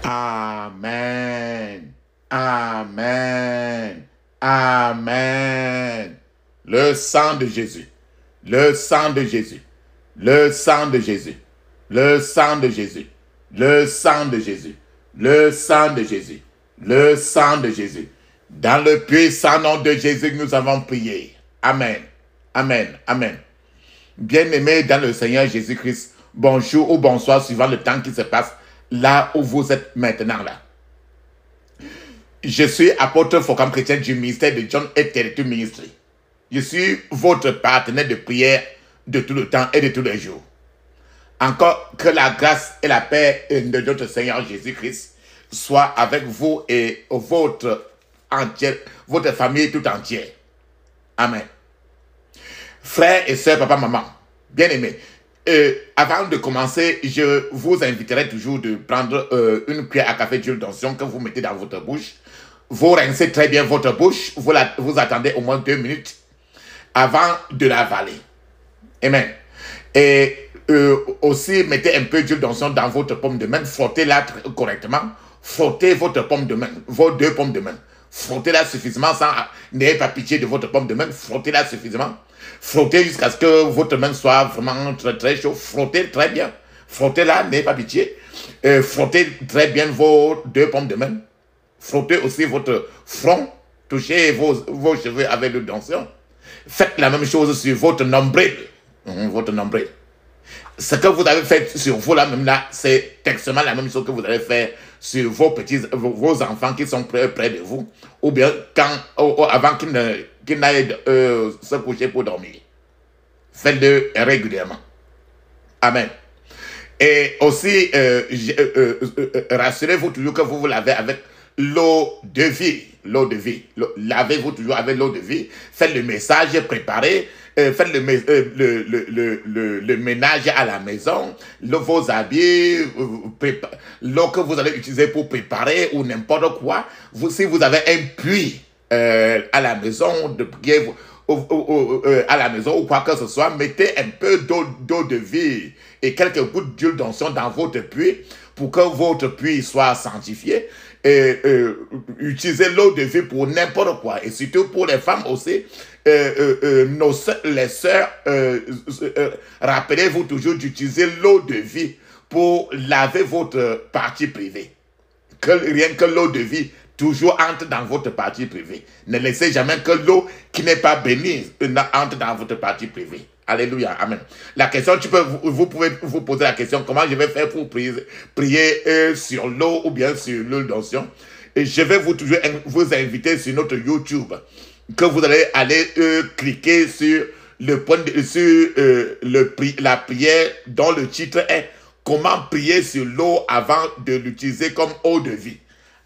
Amen. Amen. Amen. Le sang de Jésus. Le sang de Jésus. Le sang de Jésus. Le sang de Jésus. Le sang de Jésus. Le sang de Jésus. Le sang de Jésus. Dans le puissant nom de Jésus, nous avons prié. Amen. Amen. Amen. Bien-aimés dans le Seigneur Jésus-Christ, bonjour ou bonsoir suivant le temps qui se passe là où vous êtes maintenant là. Je suis apôtre Focam chrétien du ministère de John et Territory Ministry. Je suis votre partenaire de prière de tout le temps et de tous les jours. Encore que la grâce et la paix de notre Seigneur Jésus-Christ soient avec vous et votre famille tout entière. Amen. Frères et sœurs, papa, maman, bien-aimés, avant de commencer, je vous inviterai toujours de prendre une cuillère à café d'huile d'onction que vous mettez dans votre bouche. Vous rincez très bien votre bouche. Vous attendez au moins 2 minutes avant de l'avaler. Amen. Et aussi, mettez un peu d'huile d'onction dans votre paume de main. Frottez-la correctement. Frottez votre paume de main, vos 2 paumes de main. Frottez-la suffisamment n'ayez pas pitié de votre paume de main. Frottez-la suffisamment. Frottez jusqu'à ce que votre main soit vraiment très très chaude. Frottez très bien. Frottez-la, n'ayez pas pitié. Frottez très bien vos 2 paumes de main. Frottez aussi votre front. Touchez vos cheveux avec l'huile d'onction. Faites la même chose sur votre nombril. Votre nombril. Ce que vous avez fait sur vous là même là, c'est exactement la même chose que vous allez faire sur vos enfants qui sont près de vous, ou bien avant qu'ils n'aillent se coucher pour dormir. Faites-le régulièrement. Amen. Et aussi, rassurez-vous toujours que vous vous lavez avec l'eau de vie. L'eau de vie. Lavez-vous toujours avec l'eau de vie. Faites le message préparé. Faites le ménage à la maison, vos habits, l'eau que vous allez utiliser pour préparer ou n'importe quoi. Si vous avez un puits à la maison, de prier à la maison ou quoi que ce soit, mettez un peu d'eau de vie et quelques gouttes d'huile d'onction dans votre puits pour que votre puits soit sanctifié. Utilisez l'eau de vie pour n'importe quoi et surtout pour les femmes aussi. Les sœurs, rappelez-vous toujours d'utiliser l'eau de vie pour laver votre partie privée. Rien que l'eau de vie toujours entre dans votre partie privée. Ne laissez jamais que l'eau qui n'est pas bénie entre dans votre partie privée. Alléluia, amen. La question, vous pouvez vous poser la question, comment je vais faire pour prier sur l'eau ou bien sur l'huile d'onction. Et je vais toujours vous inviter sur notre YouTube, que vous allez aller cliquer sur la prière dont le titre est « Comment prier sur l'eau avant de l'utiliser comme eau de vie ».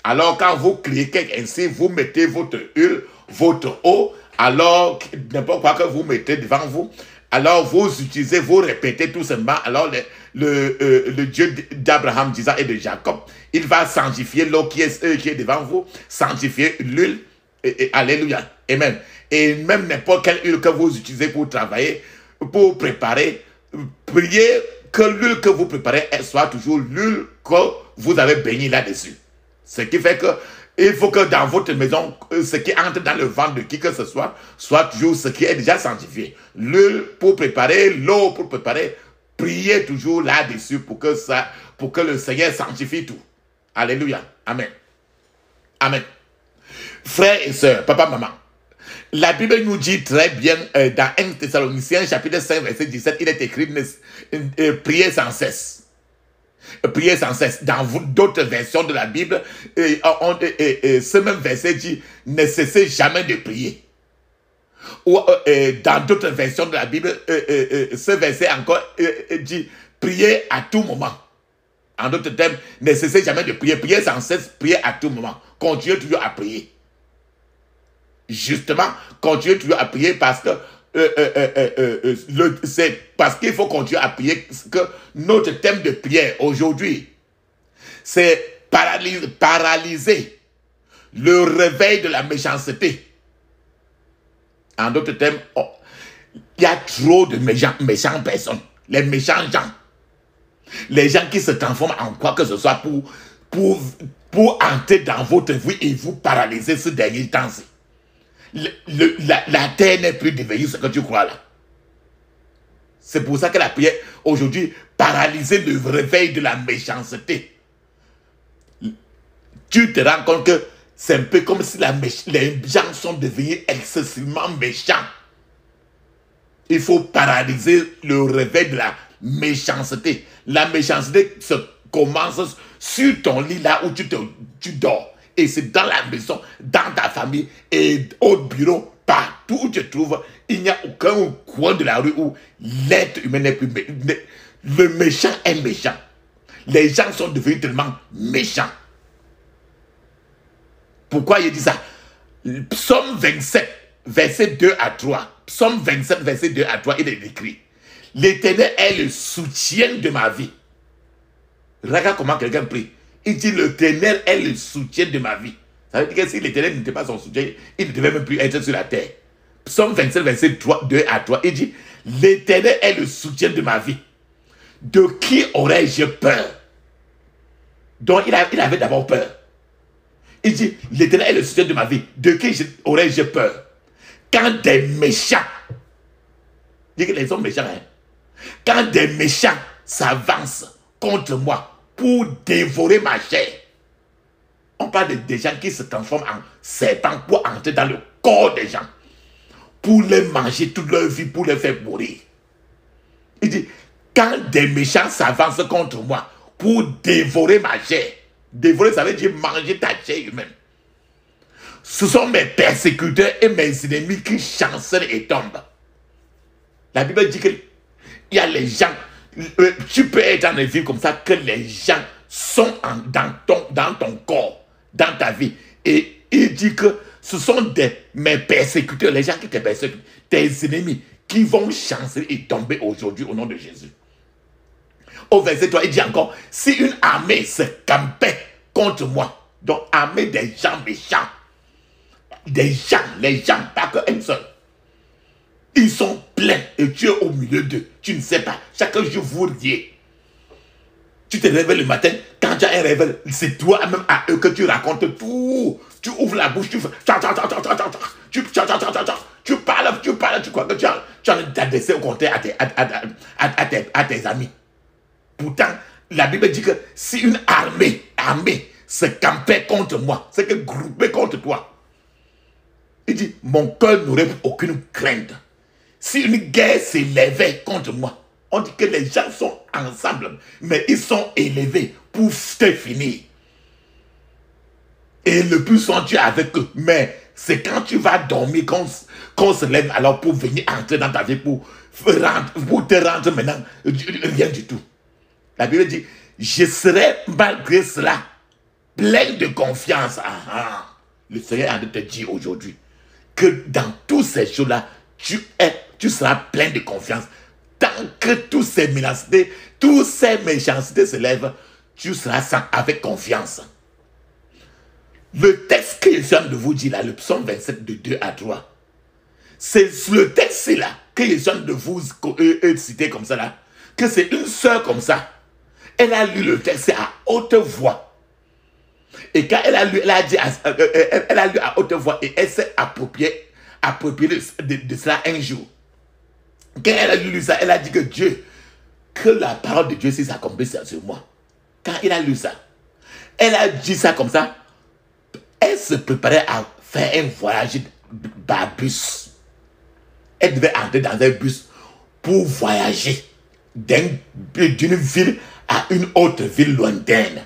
Alors quand vous cliquez ainsi, vous mettez votre huile, votre eau, alors n'importe quoi que vous mettez devant vous, alors vous utilisez, vous répétez tout simplement, alors le Dieu d'Abraham, d'Isaac et de Jacob, il va sanctifier l'eau qui est devant vous, sanctifier l'huile, et alléluia, amen. Et même n'importe quelle huile que vous utilisez pour travailler, pour préparer, priez que l'huile que vous préparez soit toujours l'huile que vous avez béni là-dessus. Ce qui fait que il faut que dans votre maison, ce qui entre dans le ventre de qui que ce soit toujours ce qui est déjà sanctifié. L'huile pour préparer, l'eau pour préparer, priez toujours là-dessus pour que le Seigneur sanctifie tout. Alléluia. Amen. Amen. Frères et sœurs, papa, maman, la Bible nous dit très bien dans 1 Thessaloniciens chapitre 5 verset 17, il est écrit priez sans cesse. Priez sans cesse. Dans d'autres versions de la Bible, ce même verset dit ne cessez jamais de prier. Ou dans d'autres versions de la Bible, ce verset encore dit priez à tout moment. En d'autres termes, ne cessez jamais de prier. Priez sans cesse, priez à tout moment. Continuez toujours à prier. Justement, continuez toujours à prier parce que c'est parce qu'il faut continuer à prier que notre thème de prière aujourd'hui, c'est paralyser le réveil de la méchanceté. En d'autres termes, Il y a trop de méchants personnes. Les méchants gens. Les gens qui se transforment en quoi que ce soit pour entrer dans votre vie et vous paralyser ce dernier temps-ci. La terre n'est plus devenue ce que tu crois là. C'est pour ça que la prière aujourd'hui, paralyser le réveil de la méchanceté. Tu te rends compte que c'est un peu comme si les gens sont devenus excessivement méchants. Il faut paralyser le réveil de la méchanceté. La méchanceté se commence sur ton lit là où tu dors. Et c'est dans la maison, dans ta famille et au bureau, partout où tu te trouves, il n'y a aucun coin de la rue où l'être humain n'est plus méchant. Le méchant est méchant. Les gens sont devenus tellement méchants. Pourquoi il dit ça? Psaume 27, verset 2 à 3. Psaume 27, verset 2 à 3, il est écrit: l'Éternel est le soutien de ma vie. Regarde comment quelqu'un prie. Il dit: l'Éternel est le soutien de ma vie. Ça veut dire que si l'Éternel n'était pas son soutien, il ne devait même plus être sur la terre. Psaume 27, verset 2 à 3, il dit: l'Éternel est le soutien de ma vie. De qui aurais-je peur? Donc il avait d'abord peur. Il dit: l'Éternel est le soutien de ma vie. De qui aurais-je peur? Quand des méchants, dit que les hommes méchants, hein? Quand des méchants s'avancent contre moi pour dévorer ma chair. On parle des gens qui se transforment en serpents pour entrer dans le corps des gens, pour les manger toute leur vie, pour les faire mourir. Il dit: quand des méchants s'avancent contre moi pour dévorer ma chair. Dévorer, ça veut dire manger ta chair humaine. Ce sont mes persécuteurs et mes ennemis qui chancellent et tombent. La Bible dit qu'il y a les gens, tu peux être dans une vie comme ça, que les gens sont dans ton corps, dans ta vie. Et il dit que ce sont mes persécuteurs, les gens qui te persécutent, tes ennemis, qui vont chanceler et tomber aujourd'hui au nom de Jésus. Au verset 3, il dit encore: si une armée se campait contre moi, donc armée des gens méchants, des gens, les gens, pas qu'un seul. Ils sont pleins et tu es au milieu d'eux. Tu ne sais pas. Chaque jour, vous riez. Tu te réveilles le matin, quand tu as un réveil, c'est toi-même à eux que tu racontes tout. Tu ouvres la bouche, tu fais... Tu parles, tu crois que tu as t'adresser au contraire à tes amis. Pourtant, la Bible dit que si une armée se campait contre moi, c'est que groupée contre toi. Il dit: mon cœur n'aurait aucune crainte. Si une guerre s'élevait contre moi, on dit que les gens sont ensemble, mais ils sont élevés pour te finir. Et le plus souvent tu es avec eux, mais c'est quand tu vas dormir qu'on se lève alors pour venir entrer dans ta vie, pour te rendre maintenant rien du tout. La Bible dit: je serai malgré cela plein de confiance. Le Seigneur est en train de te dire aujourd'hui que dans toutes ces choses-là, tu seras plein de confiance. Tant que toutes ces méchancetés se lèvent, tu seras avec confiance. Le texte que je viens de vous dire là, le psaume 27 de 2 à 3, c'est le texte là que je viens de vous citer comme ça là, que c'est une sœur comme ça. Elle a lu le texte à haute voix. Et quand elle a lu à haute voix et elle s'est appropriée de cela un jour. Quand elle a lu ça, elle a dit que Dieu, que la parole de Dieu s'accomplisse sur moi. Quand elle a lu ça, elle a dit ça comme ça. Elle se préparait à faire un voyage par bus. Elle devait entrer dans un bus pour voyager d'une ville à une autre ville lointaine.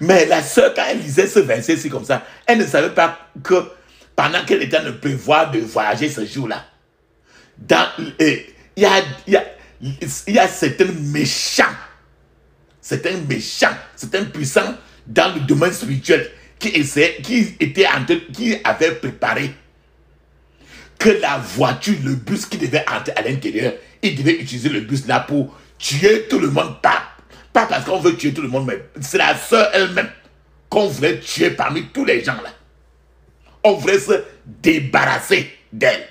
Mais la sœur, quand elle lisait ce verset-ci comme ça, elle ne savait pas que pendant qu'elle était en prévoir de voyager ce jour-là, il y a certains méchants, certains puissants dans le domaine spirituel qui avaient préparé que la voiture, le bus qui devait entrer à l'intérieur, il devait utiliser le bus là pour tuer tout le monde. Pas parce qu'on veut tuer tout le monde, mais c'est la sœur elle-même qu'on voulait tuer parmi tous les gens là. On voulait se débarrasser d'elle.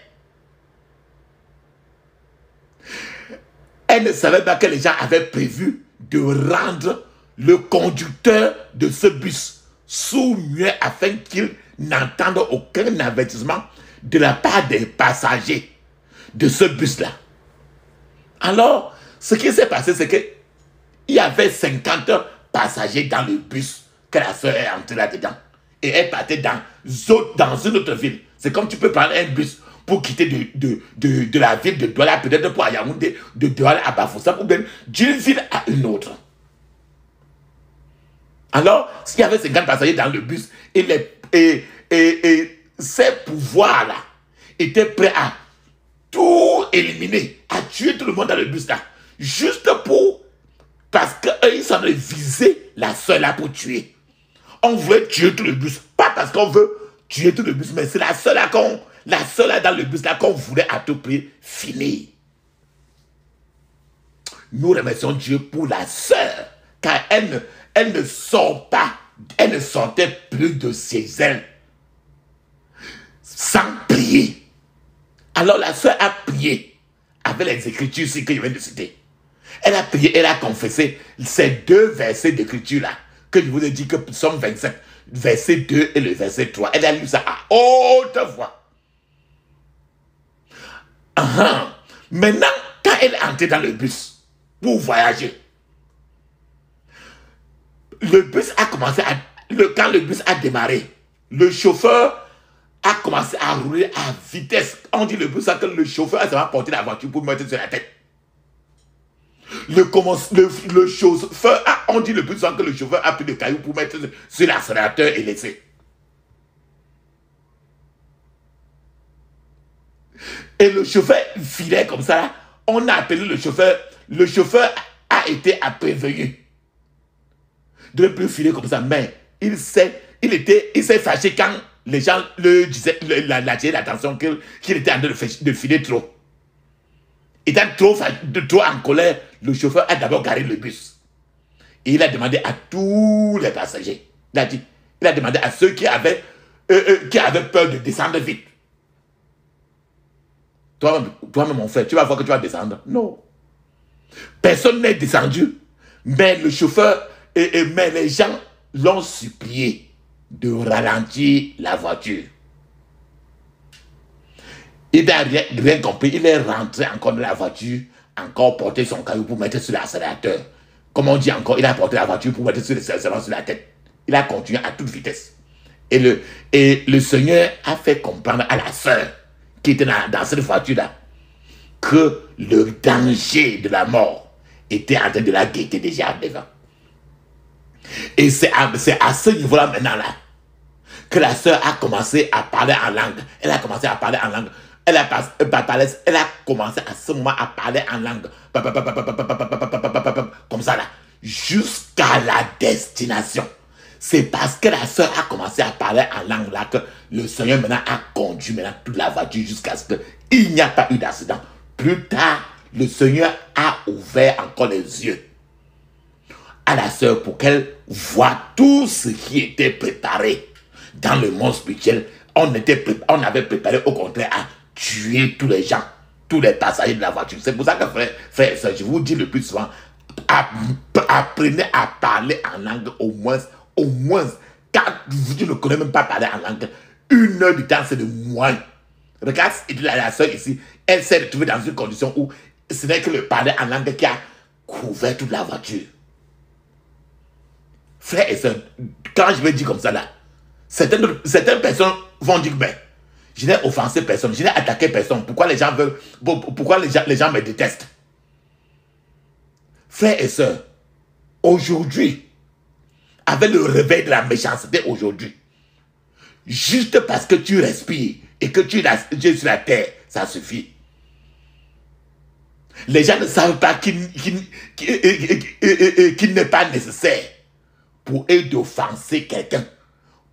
Elle ne savait pas que les gens avaient prévu de rendre le conducteur de ce bus sourd-muet afin qu'il n'entende aucun avertissement de la part des passagers de ce bus-là. Alors, ce qui s'est passé, c'est qu'il y avait 50 passagers dans le bus que la sœur est entrée là-dedans. Et elle partait dans une autre ville. C'est comme tu peux prendre un bus pour quitter de la ville de Douala, peut-être pour Yaoundé, de Douala à Bafoussam, ou bien d'une ville à une autre. Alors, s'il y avait 50 passagers dans le bus, et ces pouvoirs-là étaient prêts à tout éliminer, à tuer tout le monde dans le bus-là, juste parce qu'eux, ils s'en visaient la sœur là pour tuer. On voulait tuer tout le bus, pas parce qu'on veut tuer tout le bus, mais c'est la sœur là dans le bus là qu'on voulait à tout prix finir. Nous remercions Dieu pour la sœur, car elle ne sort pas, elle ne sortait plus de ses ailes sans prier. Alors la sœur a prié avec les écritures ici que je viens de citer. Elle a prié, elle a confessé ces deux versets d'écriture là, que je vous ai dit que Psaume 27, verset 2 et le verset 3. Elle a lu ça à haute voix. Maintenant, quand elle est entrée dans le bus pour voyager, le bus a commencé quand le bus a démarré, le chauffeur a commencé à rouler à vitesse. On dit le bus que le chauffeur a seulement porté la voiture pour mettre sur la tête. Le chauffeur on dit le plus souvent que le chauffeur a pris le caillou pour mettre sur l'accélérateur et laisser. Et le chauffeur filait comme ça là. On a appelé le chauffeur. Le chauffeur a été prévenu de ne plus filer comme ça. Mais il s'est fâché quand les gens le disaient, l'attirer l'attention qu'il était en train de filer trop. Étant trop en colère, le chauffeur a d'abord garé le bus. Et il a demandé à tous les passagers. Il a demandé à ceux qui avaient peur de descendre vite. Toi-même, mon frère, tu vas voir que tu vas descendre. Non. Personne n'est descendu. Mais le chauffeur, mais les gens l'ont supplié de ralentir la voiture. Il n'a rien compris. Il est rentré encore dans la voiture, encore porté son caillou pour mettre sur l'accélérateur. Comme on dit encore, il a porté la voiture pour mettre sur la tête. Il a continué à toute vitesse. Et le Seigneur a fait comprendre à la sœur qui était dans cette voiture-là que le danger de la mort était en train de la guetter déjà devant. Et c'est à ce niveau-là maintenant là que la sœur a commencé à parler en langue. Elle a commencé à parler en langue. Elle a commencé à ce moment à parler en langue. Comme ça là. Jusqu'à la destination. C'est parce que la sœur a commencé à parler en langue là que le Seigneur maintenant a conduit maintenant toute la voiture jusqu'à ce qu'il n'y a pas eu d'accident. Plus tard, le Seigneur a ouvert encore les yeux à la sœur pour qu'elle voie tout ce qui était préparé dans le monde spirituel. On avait préparé au contraire à tuer tous les gens, tous les passagers de la voiture. C'est pour ça que frère, je vous dis le plus souvent, apprenez à parler en langue au moins, quand vous ne connaissez même pas parler en langue, 1 heure de temps, c'est de moins. Regarde la soeur ici, elle s'est retrouvée dans une condition où ce n'est que le parler en langue qui a couvert toute la voiture. Frères et sœurs, quand je vais dire comme ça là, certaines personnes vont dire, ben, je n'ai offensé personne, je n'ai attaqué personne. Pourquoi les gens me détestent? Frères et sœurs, aujourd'hui, avec le réveil de la méchanceté aujourd'hui, juste parce que tu respires et que tu es sur la terre, ça suffit. Les gens ne savent pas qu'il n'est pas nécessaire pour eux d'offenser quelqu'un,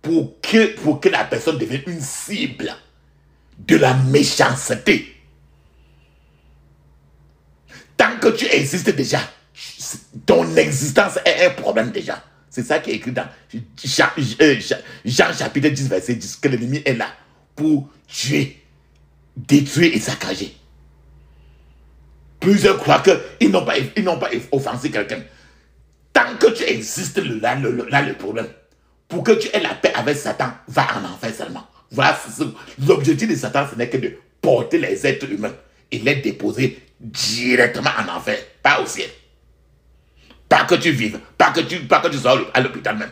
pour que la personne devienne une cible de la méchanceté. Tant que tu existes déjà, ton existence est un problème déjà. C'est ça qui est écrit dans Jean chapitre 10 verset 10, que l'ennemi est là pour tuer, détruire et saccager. Plusieurs croient qu'ils n'ont pas offensé quelqu'un. Tant que tu existes là, le problème. Pour que tu aies la paix avec Satan, va en enfer seulement. Voilà, l'objectif de Satan, ce n'est que de porter les êtres humains et les déposer directement en enfer, pas au ciel. Pas que tu vives, pas que tu sois à l'hôpital même.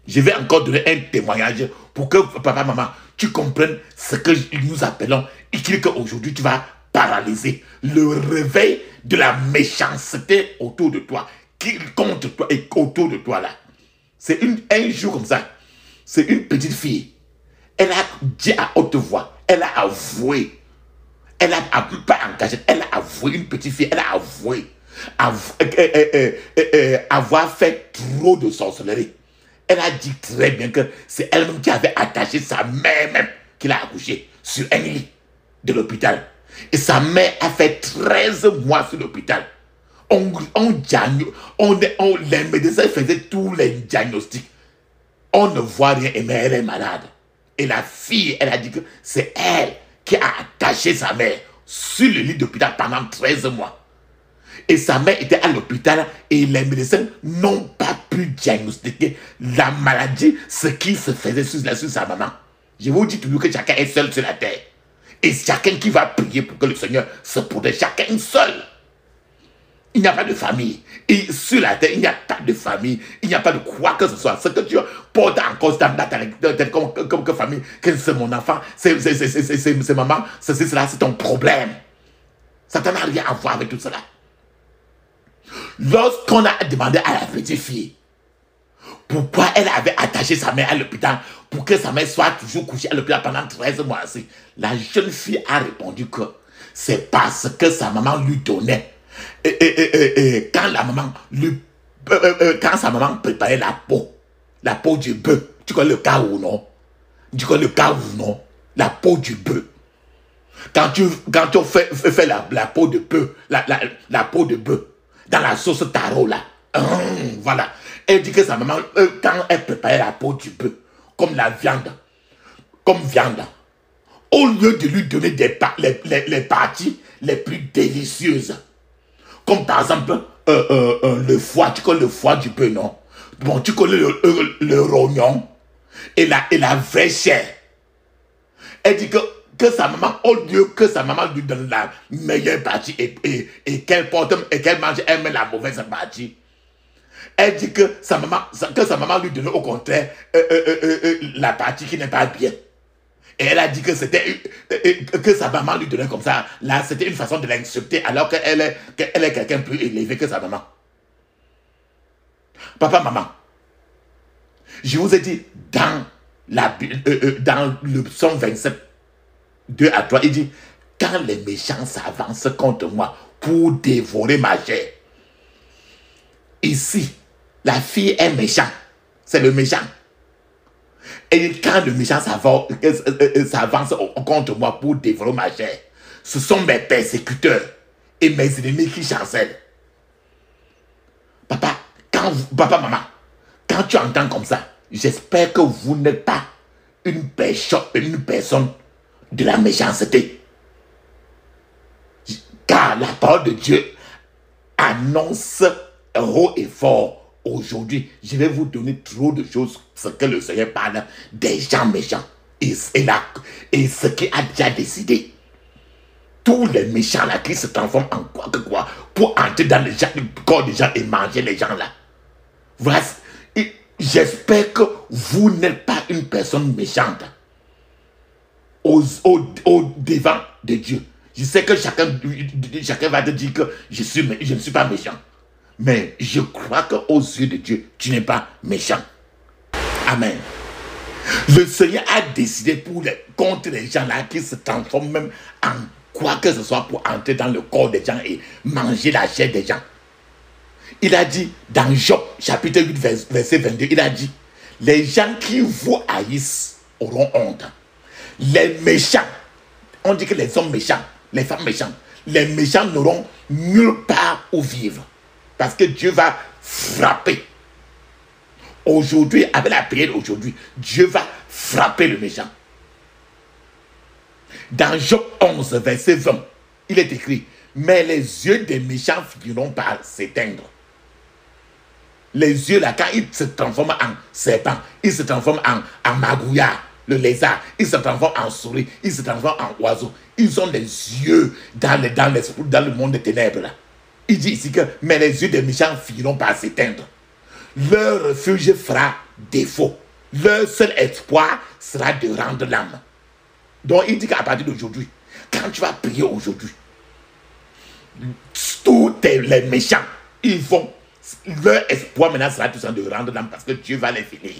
Je vais encore donner un témoignage pour que papa, maman, tu comprennes ce que nous appelons et qu'aujourd'hui tu vas paralyser le réveil de la méchanceté autour de toi, qui contre toi et autour de toi là. C'est un jour comme ça, c'est une petite fille. Elle a dit à haute voix, elle a avoué, elle a pas engagé, elle a avoué, une petite fille, elle a avoué avoir fait trop de sorcellerie. Elle a dit très bien que c'est elle-même qui avait attaché sa mère même, qu'il a accouché sur un lit de l'hôpital. Et sa mère a fait 13 mois sur l'hôpital. Les médecins faisaient tous les diagnostics. On ne voit rien, mais elle est malade. Et la fille, elle a dit que c'est elle qui a attaché sa mère sur le lit d'hôpital pendant 13 mois. Et sa mère était à l'hôpital et les médecins n'ont pas pu diagnostiquer la maladie, ce qui se faisait sur sa maman. Je vous dis toujours que chacun est seul sur la terre. Et chacun qui va prier pour que le Seigneur se protège, chacun seul. Il n'y a pas de famille. Et sur la terre, il n'y a pas de famille. Il n'y a pas de quoi que ce soit. Ce que tu portes en cause dans ta tête comme famille, que c'est mon enfant, c'est maman, cela, c'est ton problème. Ça n'a rien à voir avec tout cela. Lorsqu'on a demandé à la petite fille pourquoi elle avait attaché sa mère à l'hôpital pour que sa mère soit toujours couchée à l'hôpital pendant 13 mois, la jeune fille a répondu que c'est parce que sa maman lui donnait quand sa maman préparait la peau du bœuf, tu connais le cas ou non? Tu connais le cas ou non? La peau du bœuf. Quand tu fais la peau de bœuf, la peau de bœuf, dans la sauce taro là, voilà. Elle dit que sa maman, quand elle préparait la peau du bœuf, comme viande, au lieu de lui donner les parties les plus délicieuses, comme par exemple le foie, tu connais le foie du bœuf, non? Bon, tu connais le rognon et la vraie chair. Elle dit que sa maman, au lieu que sa maman lui donne la meilleure partie et qu'elle porte et qu'elle mange, elle met la mauvaise partie. Elle dit que sa maman lui donne au contraire la partie qui n'est pas bien. Et elle a dit que que sa maman lui donnait comme ça. Là, c'était une façon de l'insulter alors qu'elle est quelqu'un plus élevé que sa maman. Papa, maman, je vous ai dit dans le psaume 27, 2 à 3, il dit, quand les méchants s'avancent contre moi pour dévorer ma chair. Ici, la fille est méchante. C'est le méchant. Et quand le méchant s'avance contre moi pour dévorer ma chair, ce sont mes persécuteurs et mes ennemis qui chancellent. Papa, maman, quand tu entends comme ça, j'espère que vous n'êtes pas une personne de la méchanceté. Car la parole de Dieu annonce haut et fort. Aujourd'hui, je vais vous donner trop de choses, ce que le Seigneur parle des gens méchants et ce qu'il a déjà décidé. Tous les méchants là qui se transforment en quoi que quoi pour entrer dans le corps des gens et manger les gens là. Voilà. J'espère que vous n'êtes pas une personne méchante au devant de Dieu. Je sais que chacun va te dire que je ne suis pas méchant. Mais je crois qu'aux yeux de Dieu, tu n'es pas méchant. Amen. Le Seigneur a décidé contre les gens là qui se transforment même en quoi que ce soit pour entrer dans le corps des gens et manger la chair des gens. Il a dit dans Job chapitre 8 verset 22, il a dit, les gens qui vous haïssent auront honte. Les méchants, on dit que les hommes méchants, les femmes méchantes, les méchants n'auront nulle part où vivre. Parce que Dieu va frapper. Aujourd'hui, avec la prière d'aujourd'hui, Dieu va frapper le méchant. Dans Job 11, verset 20, il est écrit, mais les yeux des méchants finiront par s'éteindre. Les yeux là, quand ils se transforment en serpent, ils se transforment en magouillard, le lézard, ils se transforment en souris, ils se transforment en oiseau. Ils ont les yeux dans le monde des ténèbres là. Il dit ici que, mais les yeux des méchants finiront par s'éteindre. Leur refuge fera défaut. Leur seul espoir sera de rendre l'âme. Donc il dit qu'à partir d'aujourd'hui, quand tu vas prier aujourd'hui, tous les méchants, ils vont, leur espoir maintenant sera tout ça de rendre l'âme parce que Dieu va les finir.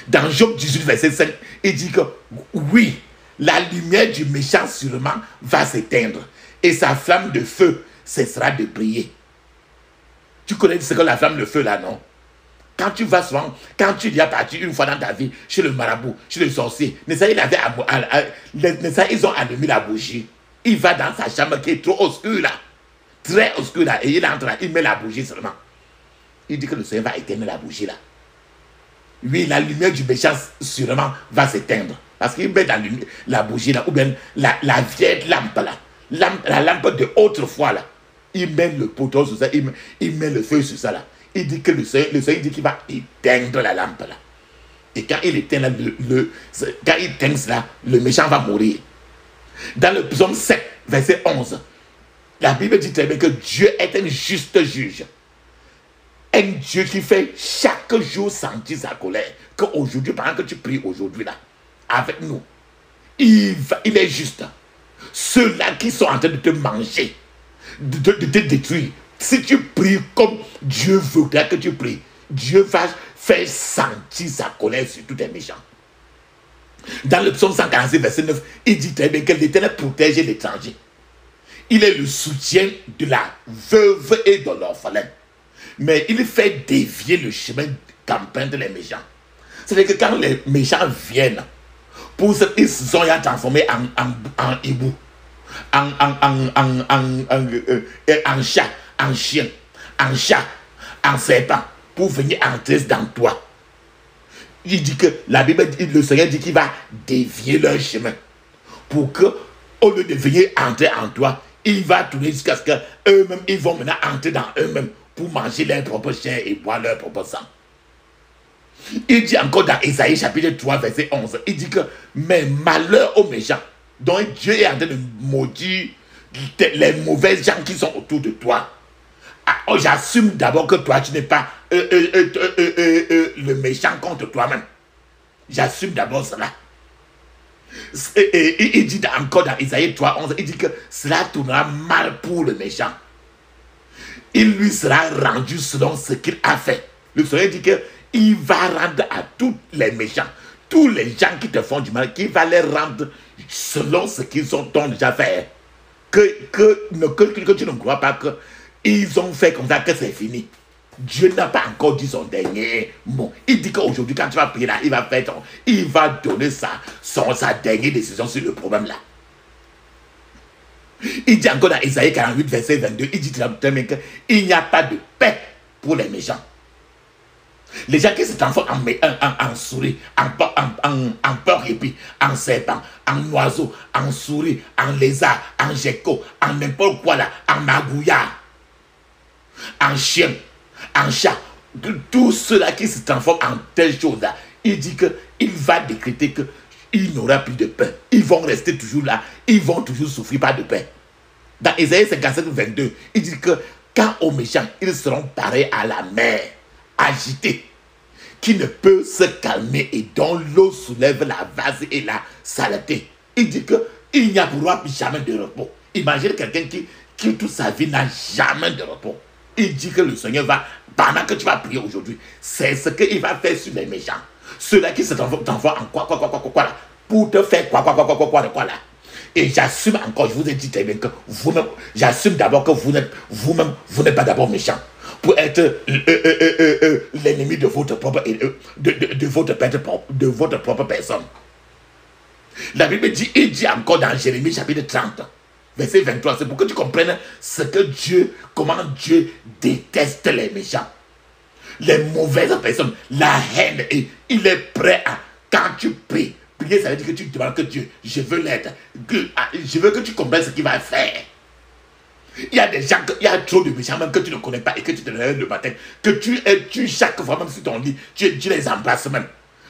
Dans Job 18, verset 5, il dit que oui, la lumière du méchant sûrement va s'éteindre et sa flamme de feu cessera de briller. Tu connais ce que la flamme de feu là, non? Quand tu vas souvent, quand tu y as parti une fois dans ta vie chez le marabout, chez le sorcier, ils ont allumé la bougie. Il va dans sa chambre qui est trop obscure là, très obscure là, et il entre là, il met la bougie seulement. Il dit que le Seigneur va éteindre la bougie là. Oui, la lumière du méchant sûrement va s'éteindre. Parce qu'il met dans la bougie là, ou bien la vieille lampe là, la lampe de autrefois là. Il met le poteau sur ça, il met le feu sur ça là. Il dit que le Seigneur dit qu'il va éteindre la lampe là. Et quand il éteint là, quand il éteint cela, le méchant va mourir. Dans le psaume 7, verset 11, la Bible dit très bien que Dieu est un juste juge. Un Dieu qui fait chaque jour sentir sa colère. Qu'aujourd'hui, pendant que tu pries aujourd'hui là, avec nous, il est juste. Ceux-là qui sont en train de te manger, de te détruire, si tu pries comme Dieu voudrait que tu pries, Dieu va faire sentir sa colère sur tous les méchants. Dans le psaume 146, verset 9, il dit très bien que l'Éternel protège l'étranger. Il est le soutien de la veuve et de l'orphelin. Mais il fait dévier le chemin qu'empruntent les méchants. C'est-à-dire que quand les méchants viennent, ils se sont transformés en hibou, en chat, en chien, en chat, en serpent, pour venir entrer dans toi. Il dit que la Bible dit, le Seigneur dit qu'il va dévier leur chemin. Pour que, au lieu de venir entrer en toi, il va tourner jusqu'à ce qu'eux-mêmes, ils vont maintenant entrer dans eux-mêmes pour manger leur propre chair et boire leur propre sang. Il dit encore dans Ésaïe chapitre 3, verset 11, il dit que, mais malheur aux méchants, dont Dieu est en train de maudire les mauvais gens qui sont autour de toi. Oh, j'assume d'abord que toi, tu n'es pas le méchant contre toi-même. J'assume d'abord cela. Et il dit encore dans Isaïe 3, 11, il dit que cela tournera mal pour le méchant. Il lui sera rendu selon ce qu'il a fait. Le Seigneur dit qu'il va rendre à tous les méchants, tous les gens qui te font du mal, qu'il va les rendre selon ce qu'ils ont déjà fait. Que tu ne crois pas qu'ils ont fait comme ça, que c'est fini. Dieu n'a pas encore dit son dernier mot. Il dit qu'aujourd'hui, quand tu vas prier là, il va donner sa dernière décision sur le problème là. Il dit encore dans Isaïe 48, verset 22, il dit très bien qu'il n'y a pas de paix pour les méchants. Les gens qui se transforment en souris, en porc épi, en serpent, en oiseau, en souris, en lézard, en gecko, en n'importe quoi là, en magouillard, en chien, en chat, tous ceux-là qui se transforment en telle chose là, il dit qu'il va décréter qu'il n'aura plus de paix. Ils vont rester toujours là, ils vont toujours souffrir pas de paix. Dans Ésaïe 57, 22, il dit que quand aux méchants, ils seront pareils à la mer, agités, qui ne peut se calmer et dont l'eau soulève la vase et la saleté. Il dit qu'il n'y aura plus jamais de repos. Imagine quelqu'un qui toute sa vie n'a jamais de repos. Il dit que le Seigneur va, pendant que tu vas prier aujourd'hui, c'est ce qu'il va faire sur les méchants. Ceux-là qui se t'envoient en quoi là, pour te faire quoi là. Et j'assume encore, je vous ai dit très bien que vous-même, j'assume d'abord que vous n'êtes pas d'abord méchant. Pour être l'ennemi de votre propre de votre propre personne. La Bible dit, il dit encore dans Jérémie chapitre 30, verset 23, c'est pour que tu comprennes comment Dieu déteste les méchants, les mauvaises personnes, la haine, et il est prêt à, quand tu pries, prier ça veut dire que tu demandes que Dieu, je veux l'aide, je veux que tu comprennes ce qu'il va faire. Il y a des gens, il y a trop de méchants même que tu ne connais pas et que tu te lèves le matin, que tu chaque fois même sur ton lit, tu les embrasses même.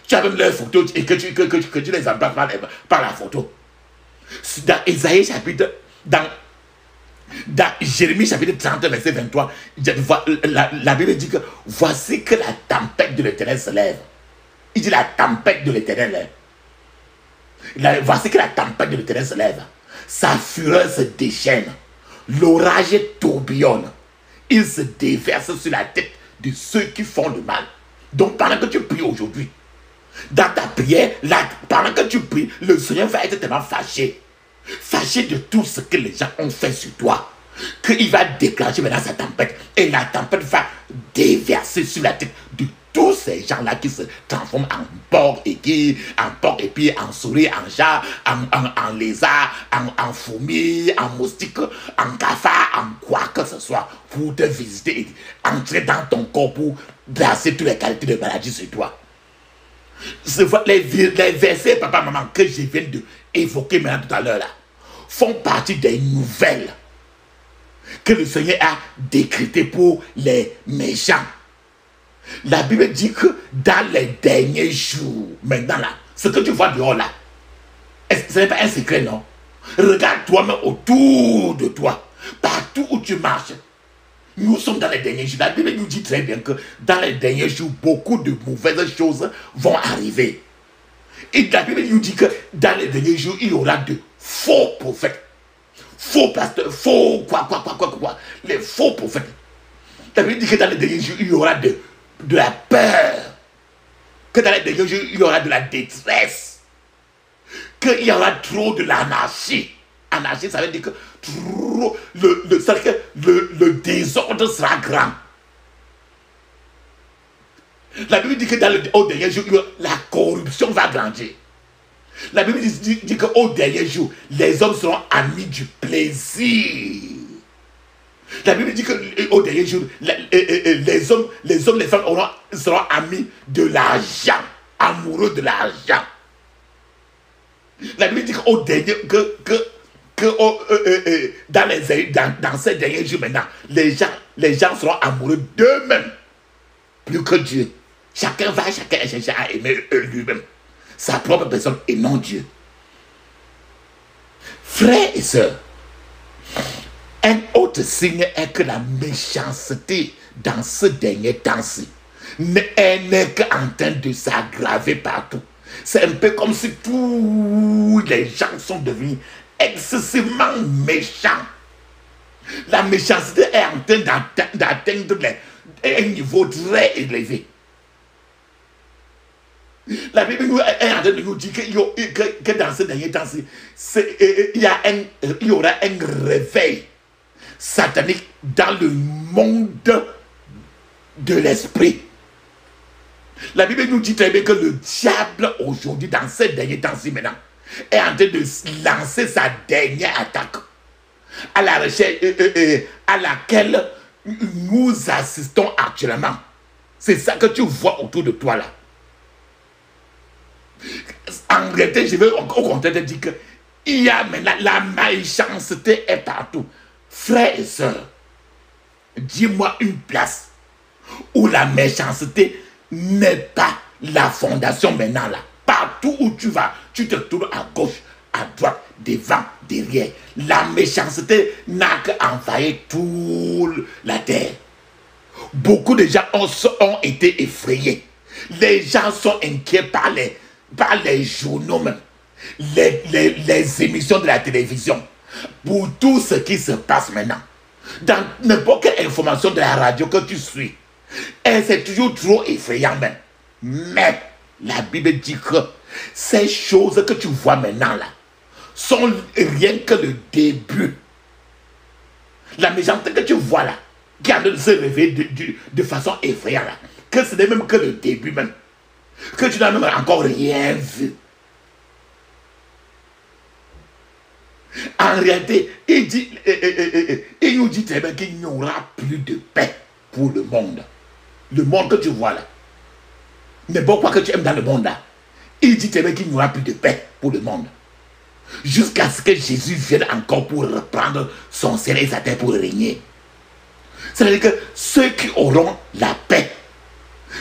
Tu as même leur photo et que tu les embrasses par la photo. Dans Isaïe chapitre, dans Jérémie chapitre 30, verset 23, la Bible dit que voici que la tempête de l'Éternel se lève. Il dit la tempête de l'Éternel. Voici que la tempête de l'Éternel se lève. Sa fureur se déchaîne. L'orage tourbillonne. Il se déverse sur la tête de ceux qui font le mal. Donc pendant que tu pries aujourd'hui, dans ta prière, pendant que tu pries, le Seigneur va être tellement fâché. Fâché de tout ce que les gens ont fait sur toi, qu'il va déclencher maintenant sa tempête. Et la tempête va déverser sur la tête de tous ces gens-là qui se transforment en porc et puis en souris, en chat, en lézard, en fourmi, en moustique, en cafard, en quoi que ce soit, pour te visiter et entrer dans ton corps pour brasser toutes les qualités de maladie sur toi. Les versets, papa, maman, que je viens de évoquer maintenant tout à l'heure là, font partie des nouvelles que le Seigneur a décrétées pour les méchants. La Bible dit que dans les derniers jours, maintenant là, ce que tu vois dehors là, ce n'est pas un secret, non? Regarde toi-même autour de toi, partout où tu marches. Nous sommes dans les derniers jours. La Bible nous dit très bien que dans les derniers jours, beaucoup de mauvaises choses vont arriver. Et la Bible nous dit que dans les derniers jours, il y aura de faux prophètes. Faux pasteurs, faux quoi. Les faux prophètes. La Bible dit que dans les derniers jours, il y aura de la peur. Que dans les derniers jours, il y aura de la détresse. Qu'il y aura trop de l'anarchie. Anarchie, ça veut dire que le désordre sera grand. La Bible dit que dans au dernier jour, la corruption va grandir. La Bible dit qu'au dernier jour, les hommes seront amis du plaisir. La Bible dit qu'au dernier jour, les hommes, les femmes seront amis de l'argent, amoureux de l'argent. La Bible dit qu'au dernier, dans ces derniers jours maintenant, les gens seront amoureux d'eux-mêmes plus que Dieu. Chacun chercher à aimer lui-même, sa propre personne et non Dieu. Frères et sœurs, un autre signe est que la méchanceté dans ce dernier temps-ci n'est qu'en train de s'aggraver partout. C'est un peu comme si tous les gens sont devenus excessivement méchants. La méchanceté est en train d'atteindre un niveau très élevé. La Bible est en train de nous dire que dans ce dernier temps-ci, il y aura un réveil satanique dans le monde de l'esprit. La Bible nous dit très bien que le diable aujourd'hui, dans ces derniers temps-ci maintenant, est en train de lancer sa dernière attaque à la recherche à laquelle nous assistons actuellement. C'est ça que tu vois autour de toi là. En réalité, je veux au contraire te dire que il y a maintenant la méchanceté est partout. Frères et sœurs, dis-moi une place où la méchanceté n'est pas la fondation maintenant là. Partout où tu vas, tu te tournes à gauche, à droite, devant, derrière. La méchanceté n'a qu'envahi toute la terre. Beaucoup de gens ont été effrayés. Les gens sont inquiets par les journaux même, les émissions de la télévision, pour tout ce qui se passe maintenant. Dans n'importe quelle information de la radio que tu suis, et c'est toujours trop effrayant même. Mais la Bible dit que ces choses que tu vois maintenant là sont rien que le début. La méchanceté que tu vois là, qui est en train de se réveiller de façon effrayante là, que ce n'est même que le début même, que tu n'as même encore rien vu. En réalité, il nous dit très bien qu'il n'y aura plus de paix pour le monde. Le monde que tu vois là, n'importe quoi que tu aimes dans le monde là, il dit très bien qu'il n'y aura plus de paix pour le monde. jusqu'à ce que Jésus vienne encore pour reprendre son ciel et sa terre pour régner. C'est-à-dire que ceux qui auront la paix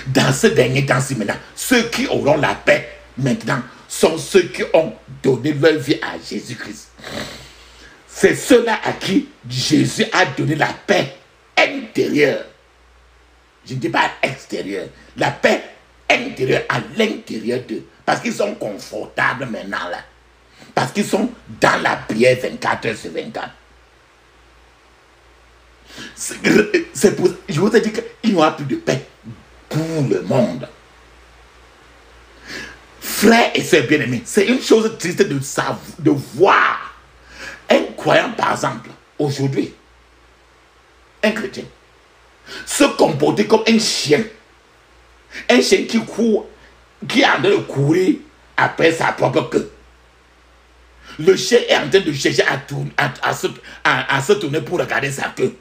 dans ce dernier temps-ci maintenant, ceux qui auront la paix maintenant sont ceux qui ont donné leur vie à Jésus-Christ. C'est ceux-là à qui Jésus a donné la paix intérieure. Je ne dis pas extérieure. La paix intérieure à l'intérieur d'eux. Parce qu'ils sont confortables maintenant là. Parce qu'ils sont dans la prière 24 heures sur 24. C'est pour, je vous ai dit qu'il n'y aura plus de paix pour le monde. Frères et sœurs bien-aimés, c'est une chose triste de voir un croyant, par exemple, aujourd'hui, un chrétien, se comporter comme un chien qui court, qui est en train de courir après sa propre queue. Le chien est en train de chercher à se tourner pour regarder sa queue.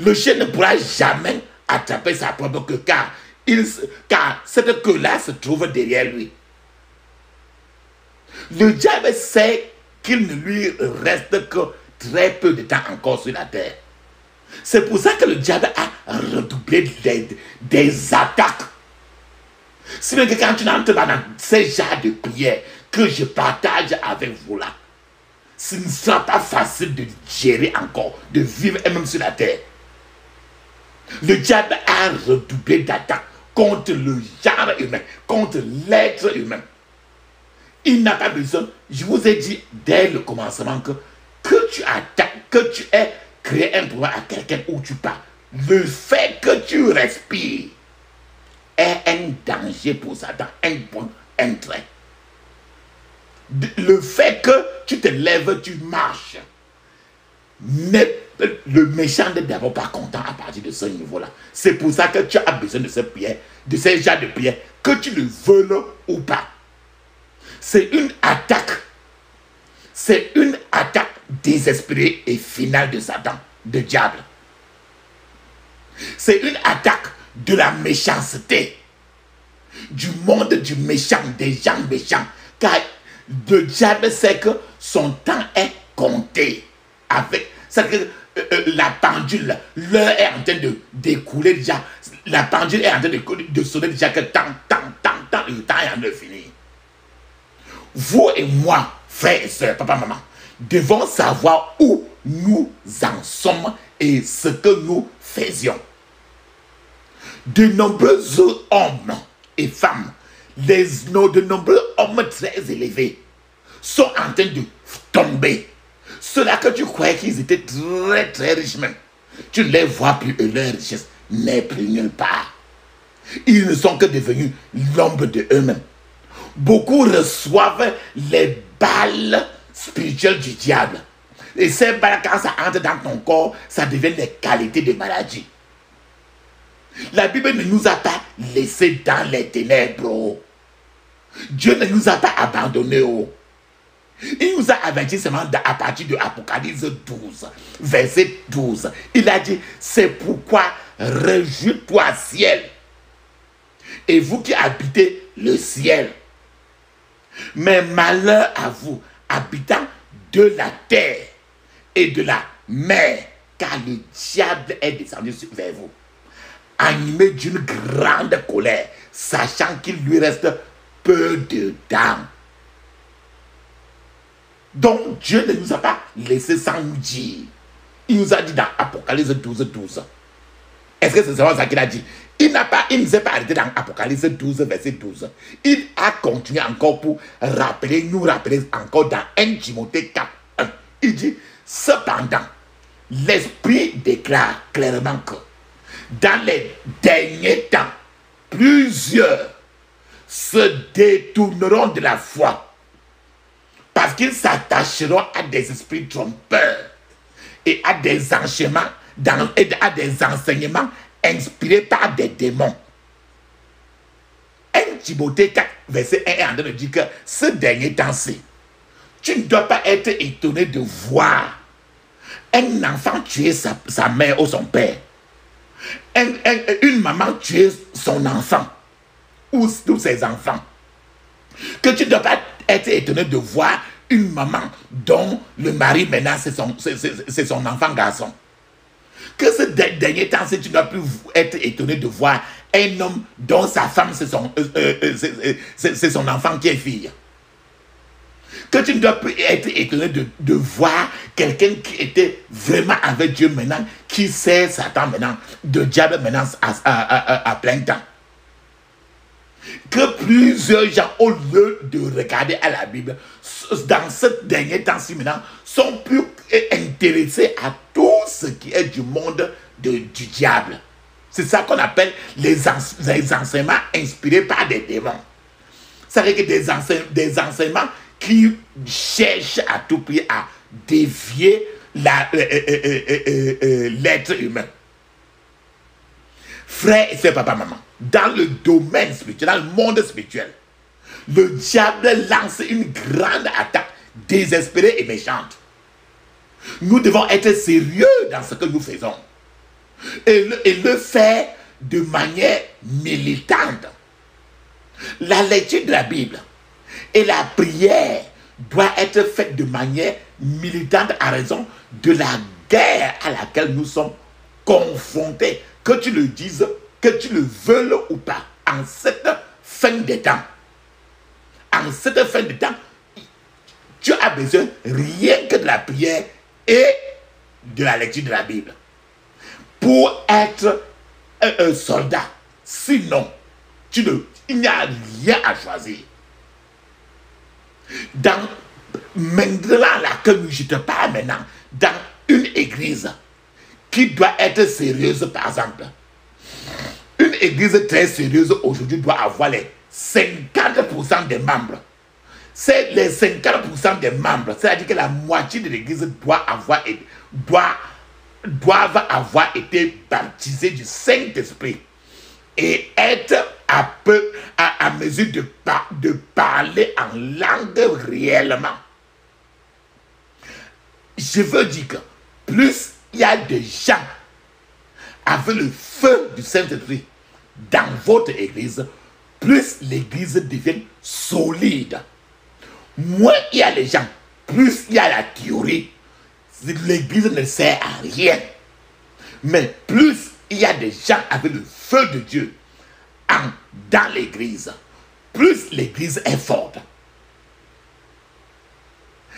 Le chien ne pourra jamais attraper sa propre queue car cette queue-là se trouve derrière lui. Le diable sait qu'il ne lui reste que très peu de temps encore sur la terre. C'est pour ça que le diable a redoublé des attaques. Si bien que quand tu entres dans ces genres de prières que je partage avec vous là, ce ne sera pas facile de gérer encore, de vivre même sur la terre. Le diable a redoublé d'attaques contre le genre humain, contre l'être humain. Il n'a pas besoin, je vous ai dit dès le commencement que tu attaques, que tu aies créé un problème à quelqu'un où tu pars. Le fait que tu respires est un danger pour Satan, un point, un trait. Le fait que tu te lèves, tu marches, le méchant n'est d'abord pas content à partir de ce niveau-là. C'est pour ça que tu as besoin de ces prières, de ces genres de prières, que tu le veuilles ou pas. C'est une attaque. C'est une attaque désespérée et finale de Satan, de diable. C'est une attaque de la méchanceté, du monde du méchant, des gens méchants. Car le diable sait que son temps est compté. C'est-à-dire que la pendule, l'heure est en train de découler déjà. La pendule est en train de sonner déjà que tant, le temps est en train de finir. Vous et moi, frères et sœurs, papa, maman, devons savoir où nous en sommes et ce que nous faisions. De nombreux hommes et femmes, de nombreux hommes très élevés sont en train de tomber. Ceux-là que tu croyais qu'ils étaient très très riches même, tu ne les vois plus et leur richesse n'est plus nulle part. Ils ne sont que devenus l'ombre de eux-mêmes. Beaucoup reçoivent les balles spirituelles du diable. Et ces balles, quand ça entre dans ton corps, ça devient des qualités de maladie. La Bible ne nous a pas laissés dans les ténèbres. Dieu ne nous a pas abandonnés. Il nous a averti seulement à partir de Apocalypse 12, verset 12. Il a dit, c'est pourquoi réjouis-toi ciel. Et vous qui habitez le ciel. Mais malheur à vous, habitants de la terre et de la mer, car le diable est descendu vers vous, animé d'une grande colère, sachant qu'il lui reste peu de temps. Donc Dieu ne nous a pas laissé sans nous dire. Il nous a dit dans Apocalypse 12, 12. Est-ce que c'est vraiment ça qu'il a dit? Il ne s'est pas arrêté dans Apocalypse 12, verset 12. Il a continué encore pour nous rappeler encore dans 1 Timothée 4, 1. Il dit, cependant, l'Esprit déclare clairement que dans les derniers temps, plusieurs se détourneront de la foi parce qu'ils s'attacheront à des esprits trompeurs et à des enseignements inspirés par des démons. 1 Timothée 4, verset 1 est en train de dire que ce dernier temps-ci, tu ne dois pas être étonné de voir un enfant tuer sa mère ou son père. Une maman tuer son enfant ou tous ses enfants. Que tu ne dois pas être étonné de voir une maman dont le mari maintenant c'est son enfant garçon. Que ce dernier temps, si tu dois plus être étonné de voir un homme dont sa femme c'est son enfant qui est fille. Que tu ne dois plus être étonné de voir quelqu'un qui était vraiment avec Dieu maintenant, qui sert Satan maintenant, de diable maintenant à plein temps. Que plusieurs gens, au lieu de regarder à la Bible, dans ce dernier temps-ci maintenant, sont plus intéressés à tout ce qui est du monde du diable. C'est ça qu'on appelle les enseignements inspirés par des démons. Ça veut dire que des enseignements qui cherchent à tout prix à dévier l'être humain. Frères et sœurs, papa, maman, dans le domaine spirituel, dans le monde spirituel, le diable lance une grande attaque désespérée et méchante. Nous devons être sérieux dans ce que nous faisons et le faire de manière militante. La lecture de la Bible et la prière doivent être faites de manière militante à raison de la guerre à laquelle nous sommes confrontés. Que tu le dises, que tu le veuilles ou pas, en cette fin de temps. En cette fin de temps, tu as besoin rien que de la prière et de la lecture de la Bible pour être un soldat. Sinon, il n'y a rien à choisir. Maintenant, je te parle maintenant, dans une église qui doit être sérieuse, par exemple. Une église très sérieuse aujourd'hui doit avoir les 50% des membres. C'est les 50% des membres, c'est-à-dire que la moitié de l'église doivent avoir été baptisés du Saint-Esprit et être à mesure de parler en langue réellement. Je veux dire que plus il y a de gens avec le feu du Saint-Esprit dans votre église, plus l'église devient solide. Moins il y a les gens, plus il y a la théorie. L'église ne sert à rien. Mais plus il y a des gens avec le feu de Dieu dans l'église, plus l'église est forte.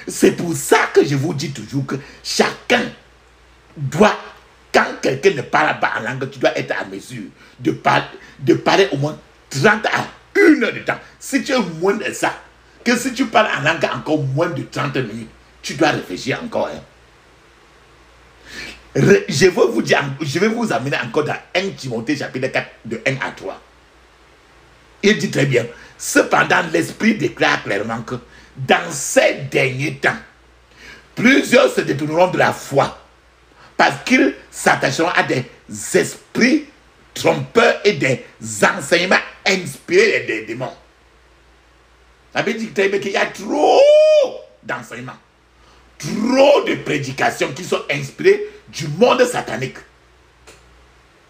C'est pour ça que je vous dis toujours que chacun doit, quand quelqu'un ne parle pas en langue, tu dois être à mesure de parler au moins 30 à 1 heure de temps. Si tu es moins de ça, que si tu parles en langue encore moins de 30 minutes, tu dois réfléchir encore. Hein. Je vais vous amener encore dans 1 Timothée chapitre 4 de 1 à 3. Il dit très bien, cependant l'Esprit déclare clairement que dans ces derniers temps, plusieurs se détourneront de la foi parce qu'ils s'attacheront à des esprits trompeurs et des enseignements inspirés des démons. Ça veut dire très bien qu'il y a trop d'enseignements, trop de prédications qui sont inspirées du monde satanique.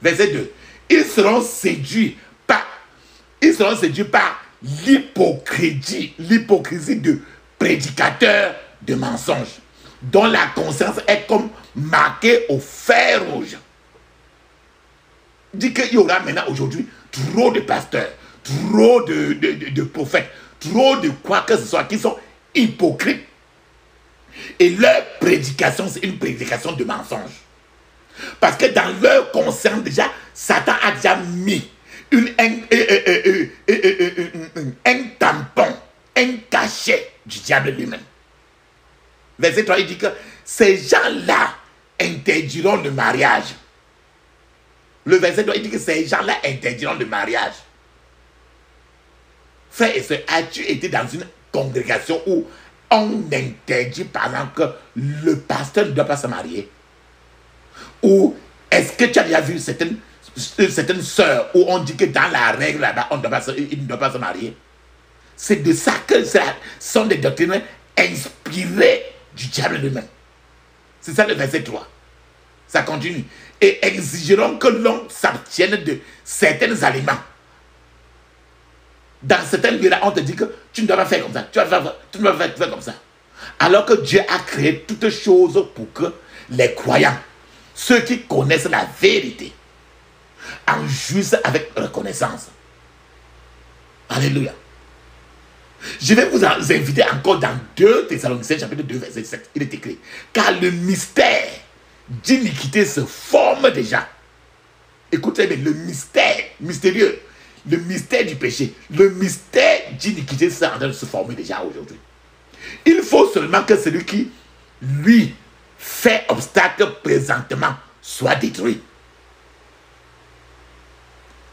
Verset 2. Ils seront séduits par l'hypocrisie de prédicateurs de mensonges, dont la conscience est comme marquée au fer rouge. Dit qu'il y aura maintenant aujourd'hui trop de pasteurs, trop de prophètes, trop de quoi que ce soit qui sont hypocrites. Et leur prédication, c'est une prédication de mensonges. Parce que dans leur conscience déjà, Satan a déjà mis un tampon, un cachet du diable lui-même. Verset 3, il dit que ces gens-là interdiront le mariage. Le verset 3, il dit que ces gens-là interdiront le mariage. Frère et soeur, as-tu été dans une congrégation où on interdit par exemple que le pasteur ne doit pas se marier? Ou est-ce que tu as déjà vu certaines sœurs où on dit que dans la règle là-bas, il ne doit pas se marier? C'est de ça que ce sont des doctrines inspirées du diable lui-même. C'est ça le verset 3. Ça continue. Et exigeront que l'on s'abstienne de certains aliments. Dans certains lieux-là, on te dit que tu ne dois pas faire comme ça. Tu ne dois pas faire comme ça. Alors que Dieu a créé toutes choses pour que les croyants, ceux qui connaissent la vérité, en jouissent avec reconnaissance. Alléluia. Je vais vous inviter encore dans 2 Thessaloniciens chapitre 2 verset 7. Il est écrit, car le mystère d'iniquité se forme déjà. Écoutez bien, le mystère mystérieux, le mystère du péché, le mystère d'iniquité est en train de se former déjà aujourd'hui. Il faut seulement que celui qui lui fait obstacle présentement soit détruit.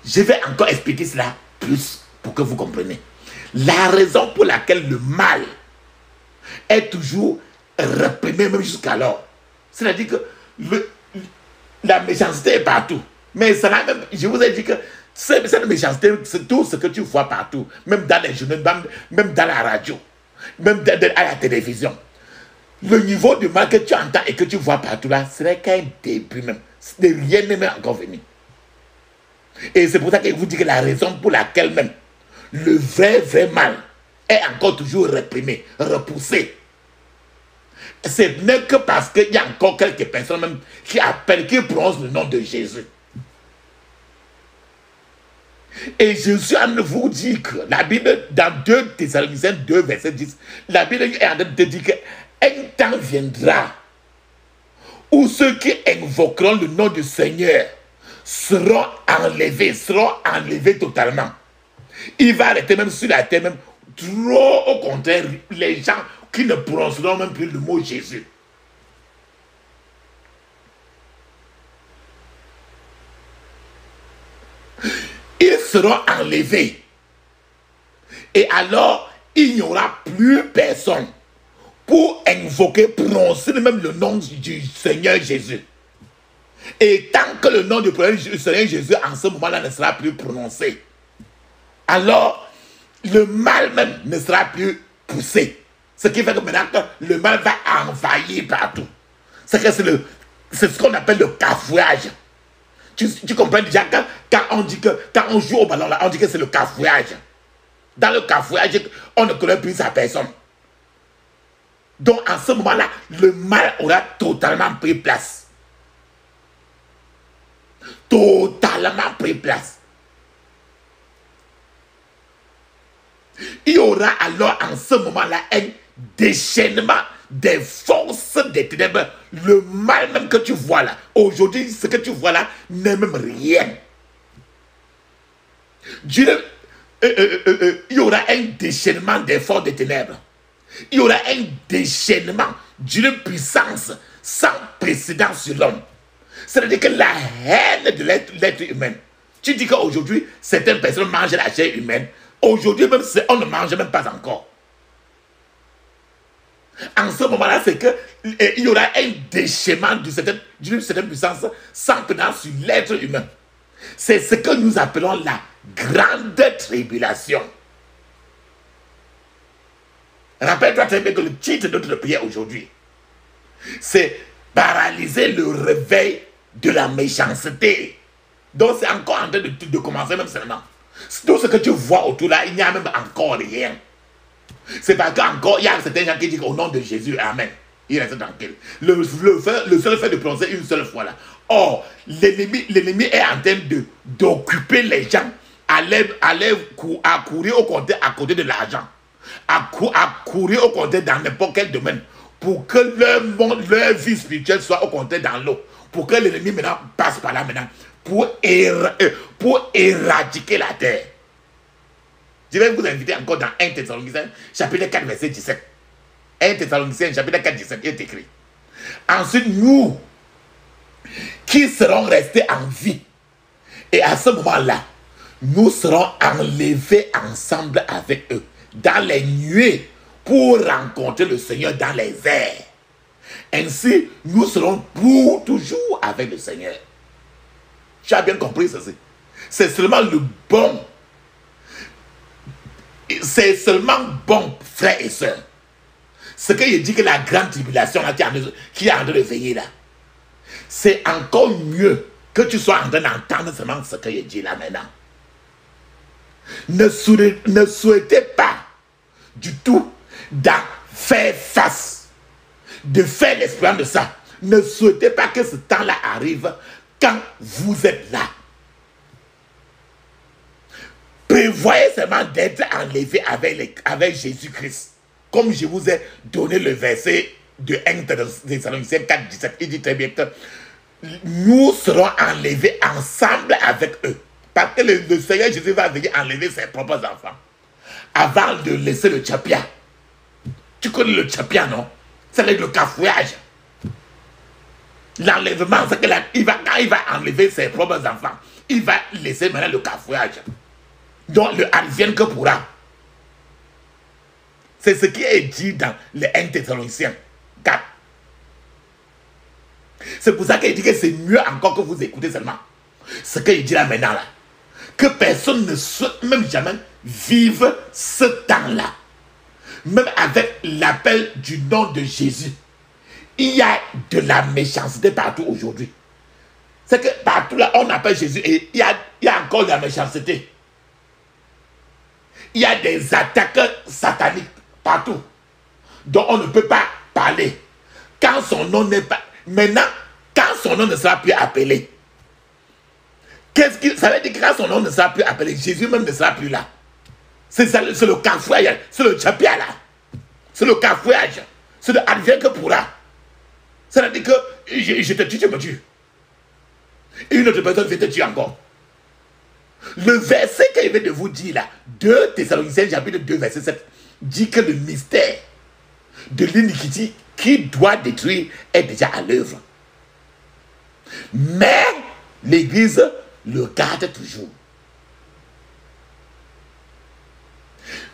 Je vais encore expliquer cela plus pour que vous compreniez. La raison pour laquelle le mal est toujours réprimé même jusqu'alors, c'est-à-dire que la méchanceté est partout. Mais ça même, je vous ai dit que cette méchanceté, c'est tout ce que tu vois partout, même dans les journaux, même dans la radio, même à la télévision. Le niveau du mal que tu entends et que tu vois partout là, ce n'est qu'un début même. Rien n'est même encore venu. Et c'est pour ça que je vous dis que la raison pour laquelle même le vrai mal est encore toujours réprimé, repoussé. Ce n'est que parce qu'il y a encore quelques personnes même qui appellent, qui prononcent le nom de Jésus. Et je suis en train de vous dire que la Bible, dans 2 Thessaloniciens 2, verset 10, la Bible est en train de dire qu'un temps viendra où ceux qui invoqueront le nom du Seigneur seront enlevés totalement. Il va arrêter même sur la terre, même trop au contraire, les gens qui ne prononceront même plus le mot Jésus. Ils seront enlevés. Et alors, il n'y aura plus personne pour invoquer, prononcer même le nom du Seigneur Jésus. Et tant que le nom du Seigneur Jésus en ce moment-là ne sera plus prononcé, alors le mal même ne sera plus poussé. Ce qui fait que maintenant le mal va envahir partout. C'est ce qu'on appelle le cafouillage. Tu comprends déjà quand on dit que quand on joue au ballon là, on dit que c'est le cafouillage. Dans le cafouillage, on ne connaît plus sa personne. Donc en ce moment-là, le mal aura totalement pris place. Totalement pris place. Il y aura alors en ce moment-là un déchaînement des forces des ténèbres. Le mal même que tu vois là, aujourd'hui, ce que tu vois là n'est même rien. Dieu, il y aura un déchaînement des forces des ténèbres. Il y aura un déchaînement d'une puissance sans précédent sur l'homme. C'est-à-dire que la haine de l'être humain. Tu dis qu'aujourd'hui, certaines personnes mangent la chair humaine. Aujourd'hui, même on ne mange même pas encore. En ce moment-là, c'est qu'il y aura un déchaînement d'une certaine puissance sans précédent sur l'être humain. C'est ce que nous appelons la grande tribulation. Rappelle-toi très bien que le titre de notre prière aujourd'hui, c'est paralyser le réveil de la méchanceté. Donc c'est encore en train de commencer même seulement. Tout ce que tu vois autour là, il n'y a même encore rien. C'est parce qu'encore, il y a certains gens qui disent au nom de Jésus, Amen. Il reste tranquille. Le seul fait de prononcer une seule fois là. Or, l'ennemi est en train d'occuper les gens à courir au côté, à côté de l'argent. À courir au côté dans n'importe quel domaine. Pour que leur vie spirituelle soit au contraire dans l'eau. Pour que l'ennemi maintenant passe par là maintenant. Pour éradiquer la terre. Je vais vous inviter encore dans 1 Thessaloniciens chapitre 4 verset 17. 1 Thessaloniciens chapitre 4 17, il est écrit. Ensuite, nous qui serons restés en vie, et à ce moment-là, nous serons enlevés ensemble avec eux dans les nuées pour rencontrer le Seigneur dans les airs. Ainsi, nous serons pour toujours avec le Seigneur. Tu as bien compris ceci. C'est seulement le bon. C'est seulement bon, frères et sœurs. Ce que je dis que la grande tribulation là, qui est en train de veiller là, c'est encore mieux que tu sois en train d'entendre seulement ce que je dis là maintenant. Ne souhaitez pas du tout d'en faire face, de faire l'expérience de ça. Ne souhaitez pas que ce temps-là arrive quand vous êtes là. Prévoyez seulement d'être enlevé avec Jésus-Christ. Comme je vous ai donné le verset de 1 Thessaloniciens 4, 17. Il dit très bien que nous serons enlevés ensemble avec eux. Parce que le Seigneur Jésus va venir enlever ses propres enfants. Avant de laisser le tchapia. Tu connais le tchapia, non? C'est le cafouillage. L'enlèvement, c'est que quand il va enlever ses propres enfants, il va laisser maintenant le cafouillage. Donc le advienne que pourra. C'est ce qui est dit dans les 1 Thessaloniciens 4. C'est pour ça qu'il dit que c'est mieux encore que vous écoutez seulement ce qu'il dit là maintenant là. Que personne ne souhaite même jamais vivre ce temps-là. Même avec l'appel du nom de Jésus. Il y a de la méchanceté partout aujourd'hui. C'est que partout là, on appelle Jésus et il y a encore de la méchanceté. Il y a des attaques sataniques partout dont on ne peut pas parler. Quand son nom n'est pas... Maintenant, quand son nom ne sera plus appelé, ça veut dire que quand son nom ne sera plus appelé, Jésus même ne sera plus là. C'est le cafouillage, c'est le tchapia là. C'est le cafouillage. C'est le advient que pourra. C'est-à-dire que je te tue, tu me tues. Et une autre personne va te tuer encore. Le verset qu'il vient de vous dire là, 2 Thessaloniciens chapitre 2 verset 7, dit que le mystère de l'iniquité qui doit détruire est déjà à l'œuvre. Mais l'Église le garde toujours.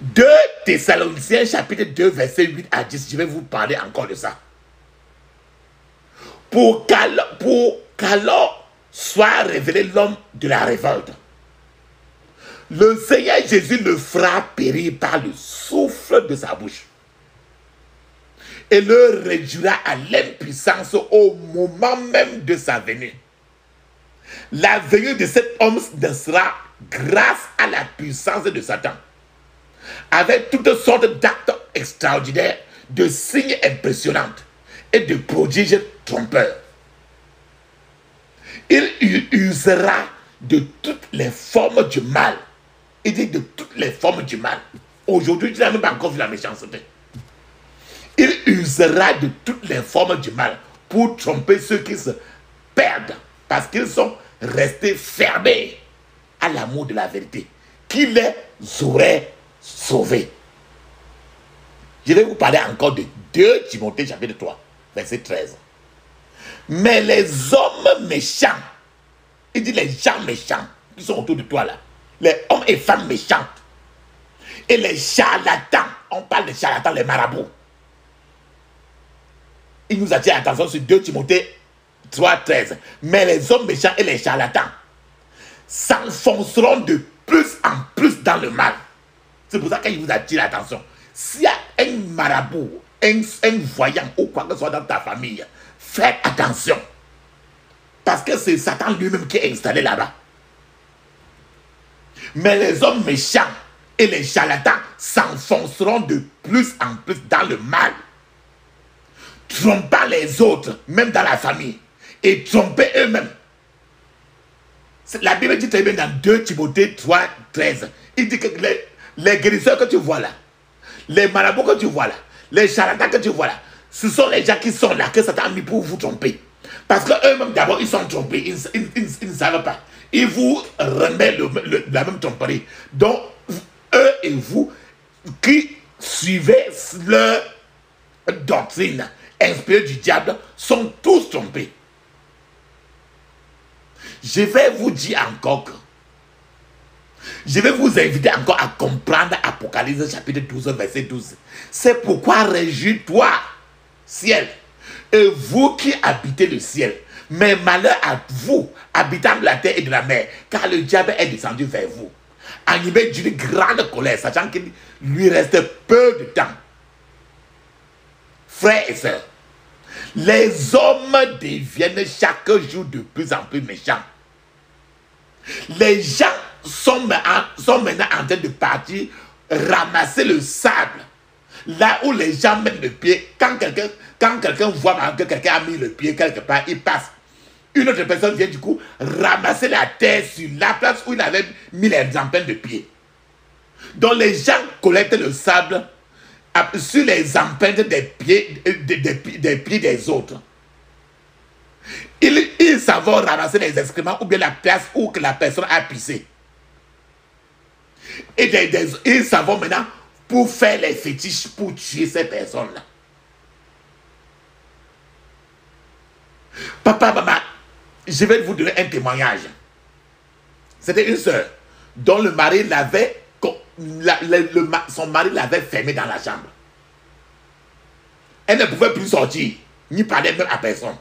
2 Thessaloniciens chapitre 2 verset 8 à 10, je vais vous parler encore de ça. Pour qu'alors soit révélé l'homme de la révolte. Le Seigneur Jésus le fera périr par le souffle de sa bouche et le réduira à l'impuissance au moment même de sa venue. La venue de cet homme ne sera grâce à la puissance de Satan, avec toutes sortes d'actes extraordinaires, de signes impressionnants et de prodiges trompeurs. Il usera de toutes les formes du mal. Il dit de toutes les formes du mal. Aujourd'hui, tu n'as même pas encore vu la méchanceté. Il usera de toutes les formes du mal pour tromper ceux qui se perdent parce qu'ils sont restés fermés à l'amour de la vérité, qui les aurait sauvés. Je vais vous parler encore de 2 Timothée chapitre 3, verset 13. Mais les hommes méchants, il dit les gens méchants qui sont autour de toi là, les hommes et femmes méchants, et les charlatans, on parle de charlatans, les marabouts. Il nous attire l'attention sur 2 Timothée 3, 13. Mais les hommes méchants et les charlatans s'enfonceront de plus en plus dans le mal. C'est pour ça qu'il vous attire l'attention. S'il y a un marabout, un voyant ou quoi que ce soit dans ta famille, faites attention. Parce que c'est Satan lui-même qui est installé là-bas. Mais les hommes méchants et les charlatans s'enfonceront de plus en plus dans le mal, trompant les autres, même dans la famille, et tromper eux-mêmes. La Bible dit très bien dans 2 Timothée 3, 13, il dit que les guérisseurs que tu vois là, les marabouts que tu vois là, les charlatans que tu vois là, ce sont les gens qui sont là, que Satan a mis pour vous tromper. Parce qu'eux-mêmes d'abord, ils sont trompés, ils ne savent pas. Ils vous remettent la même tromperie. Donc, eux et vous, qui suivez leur doctrine inspirée du diable, sont tous trompés. Je vais vous dire encore que, je vais vous inviter encore à comprendre Apocalypse chapitre 12, verset 12. C'est pourquoi réjouis-toi, ciel, et vous qui habitez le ciel. Mais malheur à vous, habitants de la terre et de la mer, car le diable est descendu vers vous, animé d'une grande colère, sachant qu'il lui reste peu de temps. Frères et sœurs, les hommes deviennent chaque jour de plus en plus méchants. Les gens sont maintenant en train de partir ramasser le sable. Là où les gens mettent le pied, quand quelqu'un voit que quelqu'un a mis le pied quelque part, il passe. Une autre personne vient du coup ramasser la terre sur la place où il avait mis les empreintes de pied. Donc les gens collectent le sable sur les empreintes des pieds des autres. Ils savent ramasser les excréments ou bien la place où que la personne a pissé. Et ils savent maintenant pour faire les fétiches pour tuer ces personnes-là. Papa, maman, je vais vous donner un témoignage. C'était une sœur dont le mari l'avait, son mari l'avait fermé dans la chambre. Elle ne pouvait plus sortir, ni parler même à personne.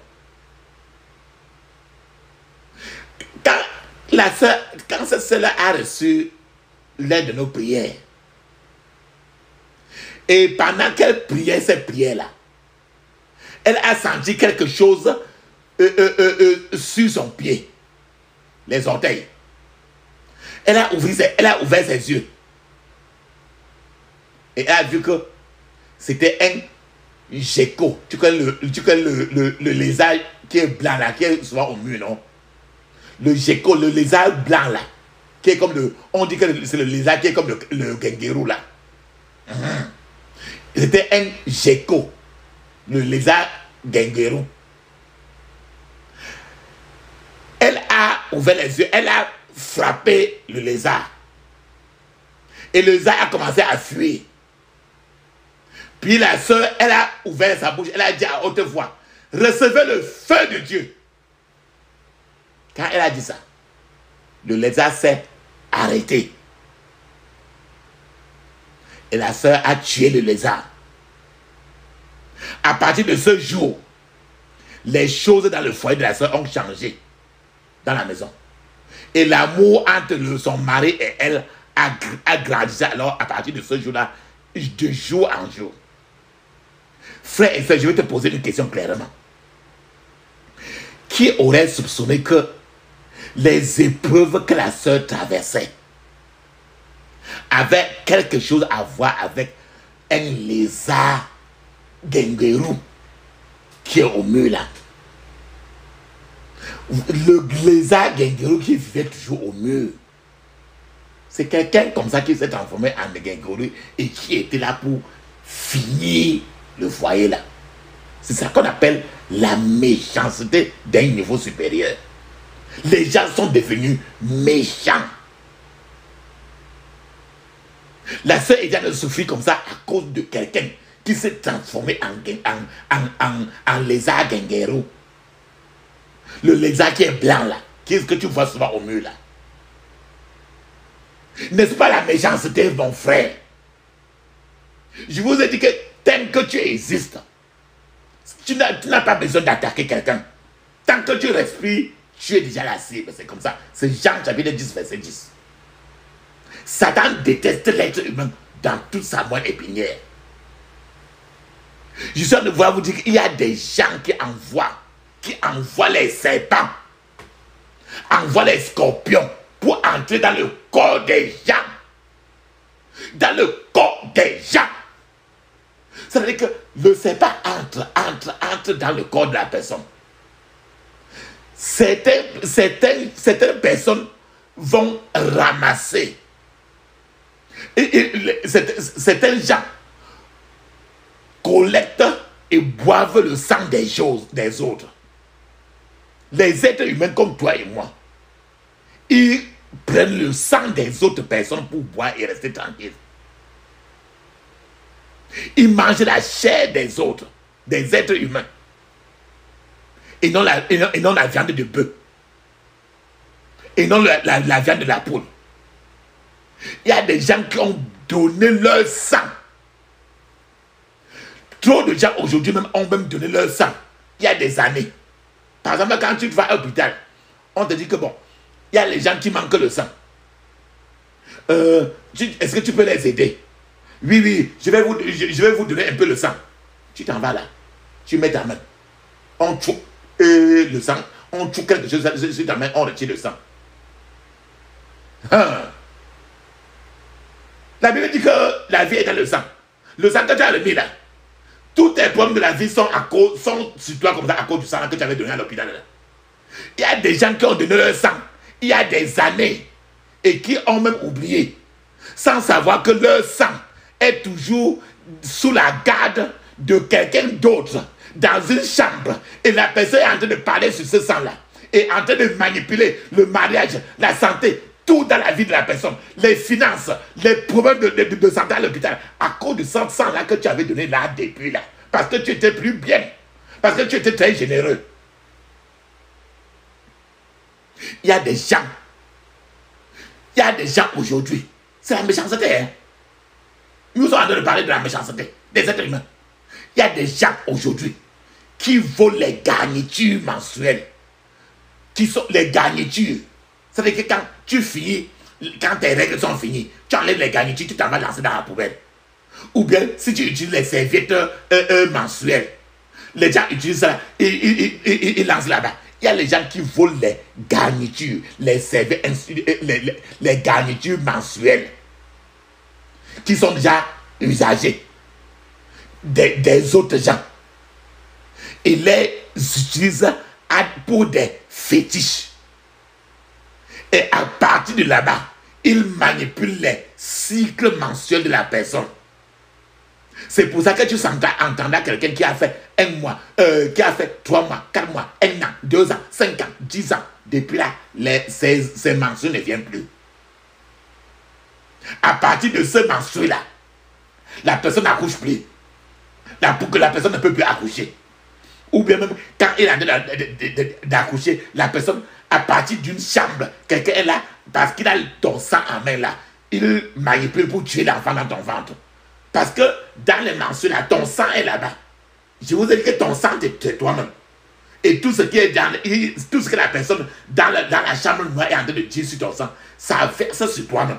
Quand cette sœur-là a reçu l'aide de nos prières, et pendant qu'elle priait cette prière-là, elle a senti quelque chose sur son pied, les orteils. Elle a ouvert ses yeux. Et elle a vu que c'était un gecko. Tu connais le lézard qui est blanc là, qui est souvent au mur, non? Le gecko, le lézard blanc là, qui est comme on dit que c'est le lézard qui est comme le guinguerou là. C'était un gecko, le lézard guinguerou. Elle a ouvert les yeux, elle a frappé le lézard. Et le lézard a commencé à fuir. Puis la sœur, elle a ouvert sa bouche, elle a dit à haute voix, recevez le feu de Dieu. Quand elle a dit ça, le lézard s'est arrêté. Et la sœur a tué le lézard. À partir de ce jour, les choses dans le foyer de la sœur ont changé dans la maison. Et l'amour entre son mari et elle a grandi. Alors, à partir de ce jour-là, de jour en jour. Frère et frère, je vais te poser une question clairement. Qui aurait soupçonné que les épreuves que la sœur traversait avaient quelque chose à voir avec un lézard guinguerou qui est au mur là? Le lézard guinguerou qui vivait toujours au mur, c'est quelqu'un comme ça qui s'est transformé en guinguerou et qui était là pour finir le foyer là. C'est ça qu'on appelle la méchanceté d'un niveau supérieur. Les gens sont devenus méchants. La sœur Ediane souffrit comme ça à cause de quelqu'un qui s'est transformé en lézard guinguerou. Le lézard qui est blanc là, qu'est-ce que tu vois souvent au mur là? N'est-ce pas la méchanceté, mon frère? Je vous ai dit que tant que tu existes, tu n'as pas besoin d'attaquer quelqu'un. Tant que tu respires, tu es déjà la cible. C'est comme ça. C'est Jean chapitre 10, verset 10. Satan déteste l'être humain dans toute sa moelle épinière. Je suis en train de vous dire qu'il y a des gens qui envoient les serpents, envoient les scorpions pour entrer dans le corps des gens. Dans le corps des gens. Ça veut dire que le serpent entre dans le corps de la personne. Certaines personnes vont ramasser. Certains gens collectent et boivent le sang des autres. Les êtres humains comme toi et moi, ils prennent le sang des autres personnes pour boire et rester tranquilles. Ils mangent la chair des autres, des êtres humains. Et non la viande de bœuf. Et non la viande de la poule. Il y a des gens qui ont donné leur sang. Trop de gens aujourd'hui même ont même donné leur sang. Il y a des années. Par exemple, quand tu vas à l'hôpital, on te dit que bon, il y a les gens qui manquent le sang. Est-ce que tu peux les aider? Oui, je vais vous donner un peu le sang. Tu t'en vas là. Tu mets ta main. On tchouk le sang. On tchouk quelque chose sur ta main, on retire le sang. Hein. La Bible dit que la vie est dans le sang. Le sang que tu as mis là. Tous tes problèmes de la vie sont sur toi comme ça à cause du sang que tu avais donné à l'hôpital. Il y a des gens qui ont donné leur sang il y a des années et qui ont même oublié, sans savoir que leur sang est toujours sous la garde de quelqu'un d'autre dans une chambre et la personne est en train de parler sur ce sang-là et en train de manipuler le mariage, la santé, tout dans la vie de la personne, les finances, les problèmes de santé à l'hôpital à cause de ce sang-là que tu avais donné là depuis là. Parce que tu étais plus bien, parce que tu étais très généreux. Il y a des gens aujourd'hui, c'est la méchanceté. Hein? Nous sommes en train de parler de la méchanceté des êtres humains. Il y a des gens aujourd'hui qui volent les garnitures mensuelles, qui sont les garnitures. C'est-à-dire que quand tu finis, quand tes règles sont finies, tu enlèves les garnitures, tu t'en vas lancer dans la poubelle. Ou bien, si tu utilises les serviettes mensuelles, les gens utilisent ça, ils lancent là-bas. Il y a les gens qui volent les garnitures, les serviettes, les garnitures mensuelles, qui sont déjà usagées des autres gens. Ils les utilisent pour des fétiches. Et à partir de là-bas, ils manipulent les cycles mensuels de la personne. C'est pour ça que tu entendras quelqu'un qui a fait 1 mois, qui a fait 3 mois, 4 mois, 1 an, 2 ans, 5 ans, 10 ans. Depuis là, ces mensuels ne viennent plus. À partir de ce mensuel-là, la personne n'accouche plus. Pour que la personne ne peut plus accoucher. Ou bien même, quand il a d'accoucher, la personne, à partir d'une chambre, quelqu'un est là, parce qu'il a ton sang en main là, il manipule pour tuer l'enfant dans ton ventre. Parce que dans les mensuels là, ton sang est là-bas. Je vous ai dit que ton sang, c'est toi-même. Et tout ce qui est tout ce que la personne dans la chambre noire est en train de dire sur ton sang, ça verse sur toi-même.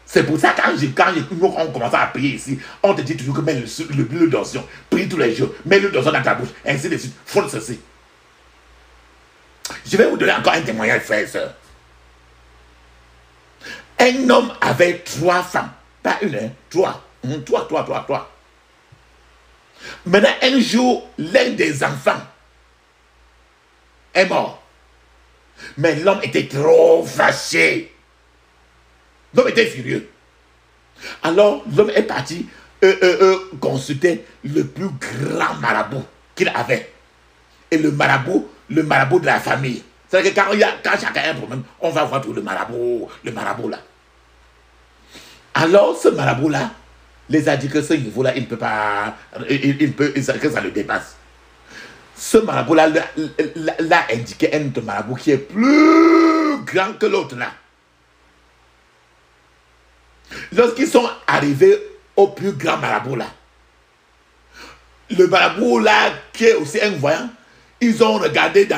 C'est pour ça que quand on commence à prier ici, on te dit toujours que mets l'huile d'onction, prie tous les jours, mets l'huile d'onction dans ta bouche, ainsi de suite, faut ceci. Je vais vous donner encore un témoignage, frères et sœurs. Un homme avait 3 femmes, pas une, hein, 3. 3. Maintenant, un jour, l'un des enfants est mort. Mais l'homme était trop fâché. L'homme était furieux. Alors, l'homme est parti consulter le plus grand marabout qu'il avait. Et le marabout de la famille. C'est-à-dire que quand chacun a un problème, on va voir tout le marabout là. Alors, ce marabout-là les a dit que ce niveau-là, il ne peut pas, que ça le dépasse. Ce marabout-là l'a indiqué un autre marabout qui est plus grand que l'autre là. Lorsqu'ils sont arrivés au plus grand marabout là, le marabout là qui est aussi un voyant, ils ont regardé,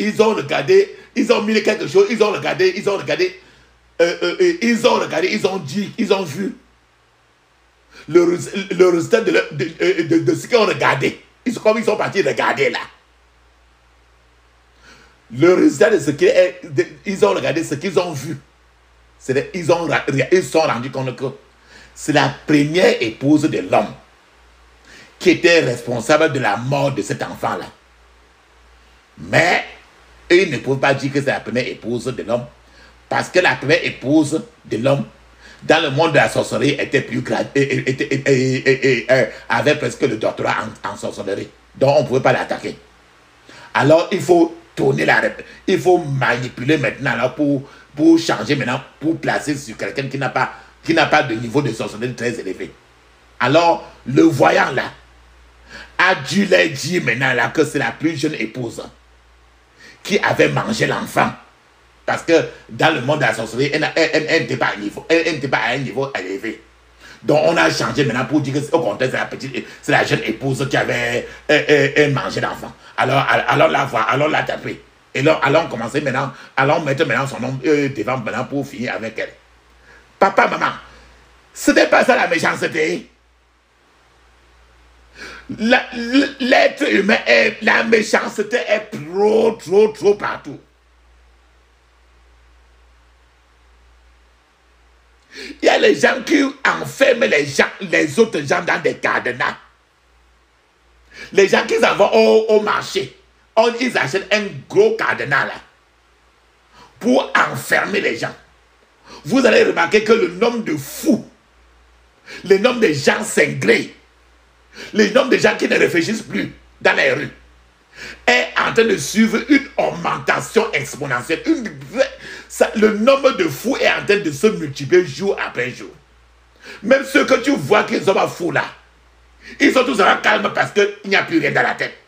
ils ont mis quelque chose, ils ont regardé, ils ont dit, ils ont vu le résultat de ce qu'ils ont regardé. Comme ils sont partis regarder là. Le résultat de ce qu'ils ont regardé, ce qu'ils ont vu, ils se sont rendus compte que c'est la première épouse de l'homme qui était responsable de la mort de cet enfant-là. Mais ils ne peuvent pas dire que c'est la première épouse de l'homme, parce que la première épouse de l'homme, dans le monde de la sorcellerie, était plus grave, avait presque le doctorat en sorcellerie. Donc on ne pouvait pas l'attaquer. Alors il faut tourner il faut manipuler maintenant là, pour changer maintenant, pour placer sur quelqu'un qui n'a pas de niveau de sorcellerie très élevé. Alors le voyant là a dû leur dire maintenant là que c'est la plus jeune épouse qui avait mangé l'enfant. Parce que dans le monde de la sorcellerie, elle n'était pas à un niveau élevé. Donc on a changé maintenant pour dire que au contraire, c'est la jeune épouse qui avait mangé l'enfant. Alors la taper. Et là, allons commencer maintenant, allons mettre maintenant son nom devant maintenant pour finir avec elle. Papa, maman, ce n'est pas ça la méchanceté. L'être humain, la méchanceté est trop partout. Il y a les gens qui enferment les autres gens dans des cadenas. Les gens qui s'en vont au marché, ils achètent un gros cadenas là pour enfermer les gens. Vous allez remarquer que le nombre de fous, le nombre de gens cinglés, le nombre de gens qui ne réfléchissent plus dans les rues est en train de suivre une augmentation exponentielle. Le nombre de fous est en train de se multiplier jour après jour. Même ceux que tu vois qui sont pas fous là, ils sont tous en calme parce qu'il n'y a plus rien dans la tête.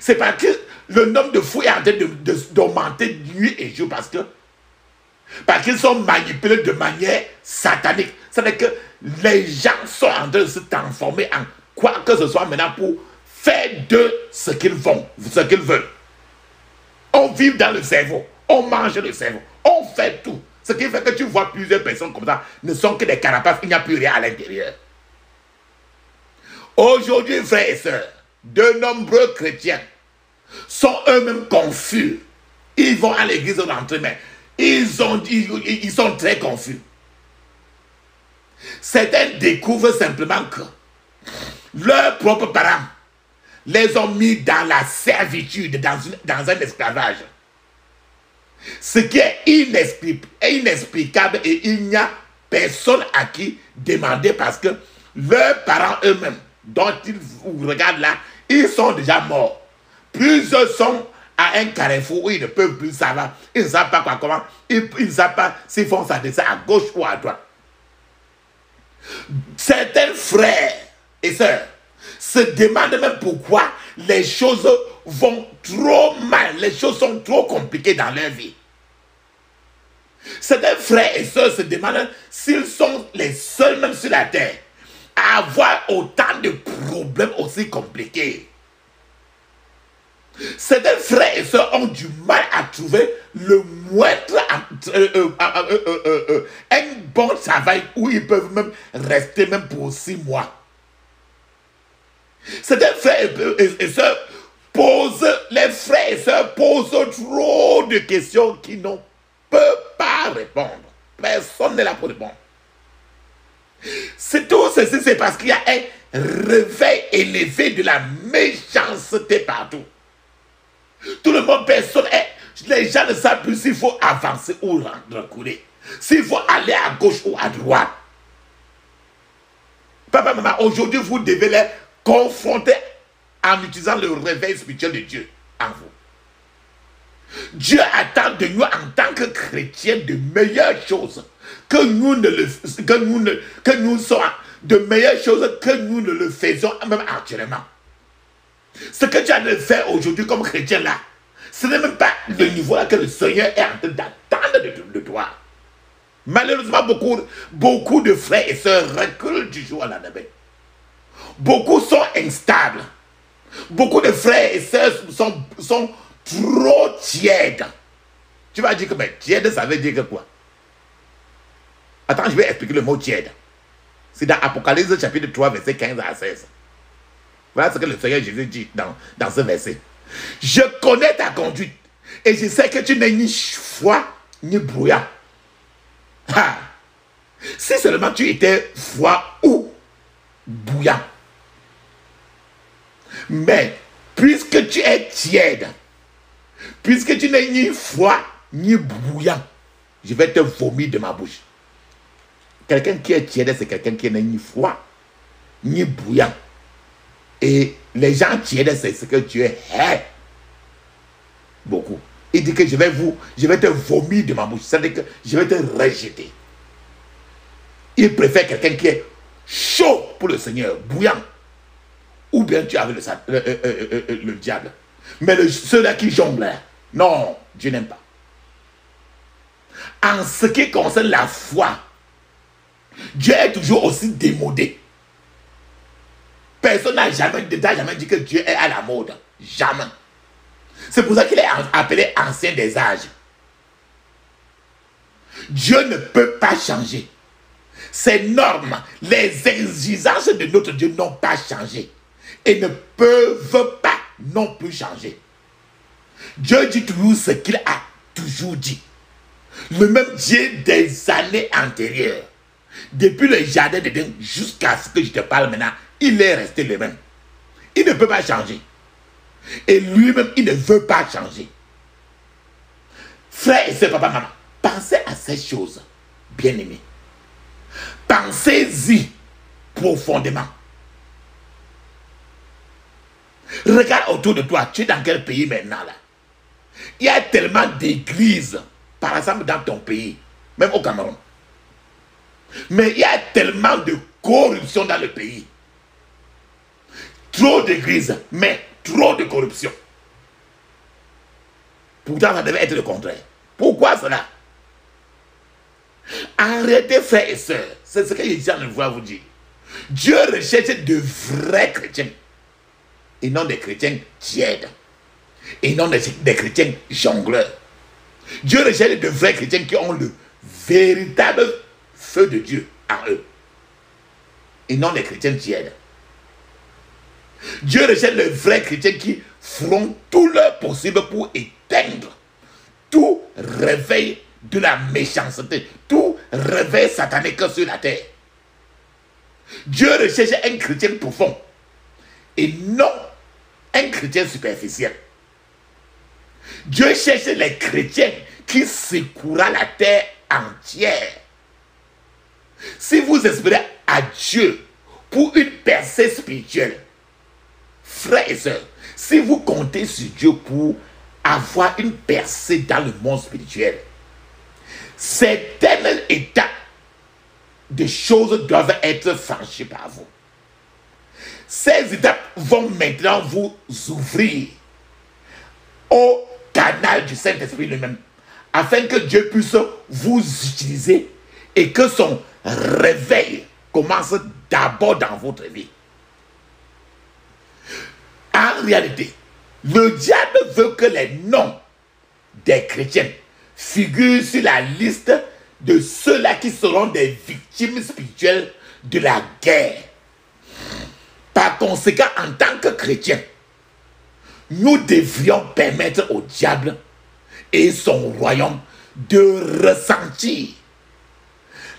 C'est parce que le nombre de fous est en train d'augmenter nuit et jour parce qu'ils sont manipulés de manière satanique. C'est-à-dire que les gens sont en train de se transformer en quoi que ce soit maintenant pour faire de ce qu'ils veulent. On vit dans le cerveau, on mange le cerveau, on fait tout. Ce qui fait que tu vois plusieurs personnes comme ça ne sont que des carapaces, il n'y a plus rien à l'intérieur. Aujourd'hui, frères et sœurs, de nombreux chrétiens sont eux-mêmes confus. Ils vont à l'église rentrer, mais ils sont très confus. Certains découvrent simplement que leurs propres parents les ont mis dans la servitude, dans un esclavage. Ce qui est inexplicable et il n'y a personne à qui demander parce que leurs parents eux-mêmes, dont ils regardent là, ils sont déjà morts. Plusieurs sont à un carrefour où ils ne peuvent plus savoir. Ils ne savent pas comment. Ils ne savent pas s'ils font ça à gauche ou à droite. Certains frères et sœurs se demandent même pourquoi les choses vont trop mal. Les choses sont trop compliquées dans leur vie. Certains frères et sœurs se demandent s'ils sont les seuls même sur la terre à avoir autant de problèmes aussi compliqués. Certains frères et sœurs ont du mal à trouver le moindre un bon travail où ils peuvent même rester même pour 6 mois. Certains frères et sœurs posent trop de questions qui n'ont pas répondre. Personne n'est là pour répondre. C'est tout ceci, c'est parce qu'il y a un réveil élevé de la méchanceté partout. Tout le monde, les gens ne savent plus s'il faut avancer ou reculer, s'il faut aller à gauche ou à droite. Papa, maman, aujourd'hui, vous devez les confronter en utilisant le réveil spirituel de Dieu en vous. Dieu attend de nous en tant que chrétiens de meilleures choses que nous soyons de meilleures choses que nous ne le faisons même actuellement. Ce que tu as de faire aujourd'hui comme chrétien là, ce n'est même pas le niveau là que le Seigneur est en train d'attendre de toi. Malheureusement, beaucoup de frères et sœurs reculent du jour à la nuit. Beaucoup sont instables. Beaucoup de frères et sœurs sont trop tièdes. Tu vas dire que tiède, ça veut dire que quoi? Attends, je vais expliquer le mot tiède. C'est dans Apocalypse chapitre 3, verset 15 à 16. Voilà ce que le Seigneur Jésus dit dans ce verset. Je connais ta conduite et je sais que tu n'es ni froid ni brouillard. Ah. Si seulement tu étais froid ou bouillant. Mais puisque tu es tiède, puisque tu n'es ni froid ni bouillant, je vais te vomir de ma bouche. Quelqu'un qui est tiède, c'est quelqu'un qui n'est ni froid ni bouillant. Et les gens tièdes, c'est ce que Dieu hait beaucoup. Il dit que je vais te vomir de ma bouche. C'est-à-dire que je vais te rejeter. Il préfère quelqu'un qui est chaud pour le Seigneur, bouillant. Ou bien tu avais le diable. Mais ceux-là qui jonglent, non, Dieu n'aime pas. En ce qui concerne la foi, Dieu est toujours aussi démodé. Personne n'a jamais dit que Dieu est à la mode. Jamais. C'est pour ça qu'il est appelé ancien des âges. Dieu ne peut pas changer. Ses normes, les exigences de notre Dieu n'ont pas changé. Et ne peuvent pas non plus changer. Dieu dit toujours ce qu'il a toujours dit. Le même Dieu des années antérieures. Depuis le jardin d'Éden jusqu'à ce que je te parle maintenant, il est resté le même. Il ne peut pas changer. Et lui-même, il ne veut pas changer. Frères et sœurs, papa, maman, pensez à ces choses, bien-aimés. Pensez-y profondément. Regarde autour de toi, tu es dans quel pays maintenant là? Il y a tellement d'églises, par exemple dans ton pays, même au Cameroun. Mais il y a tellement de corruption dans le pays. Trop d'églises, mais trop de corruption. Pourtant, ça devait être le contraire. Pourquoi cela? Arrêtez, frères et sœurs. C'est ce que je dis à vous dire. Dieu recherche de vrais chrétiens. Et non des chrétiens tièdes. Et non des chrétiens jongleurs. Dieu recherche de vrais chrétiens qui ont le véritable feu de Dieu en eux. Et non des chrétiens tièdes. Dieu recherche les vrais chrétiens qui feront tout leur possible pour éteindre tout réveil de la méchanceté, tout réveil satanique sur la terre. Dieu recherche un chrétien profond et non un chrétien superficiel. Dieu cherche les chrétiens qui secoueront la terre entière. Si vous espérez à Dieu pour une percée spirituelle, frères et sœurs, si vous comptez sur Dieu pour avoir une percée dans le monde spirituel, certaines étapes de choses doivent être franchies par vous. Ces étapes vont maintenant vous ouvrir au canal du Saint-Esprit lui-même, afin que Dieu puisse vous utiliser et que son réveil commence d'abord dans votre vie. En réalité, le diable veut que les noms des chrétiens figurent sur la liste de ceux-là qui seront des victimes spirituelles de la guerre. Par conséquent, en tant que chrétiens, nous devrions permettre au diable et son royaume de ressentir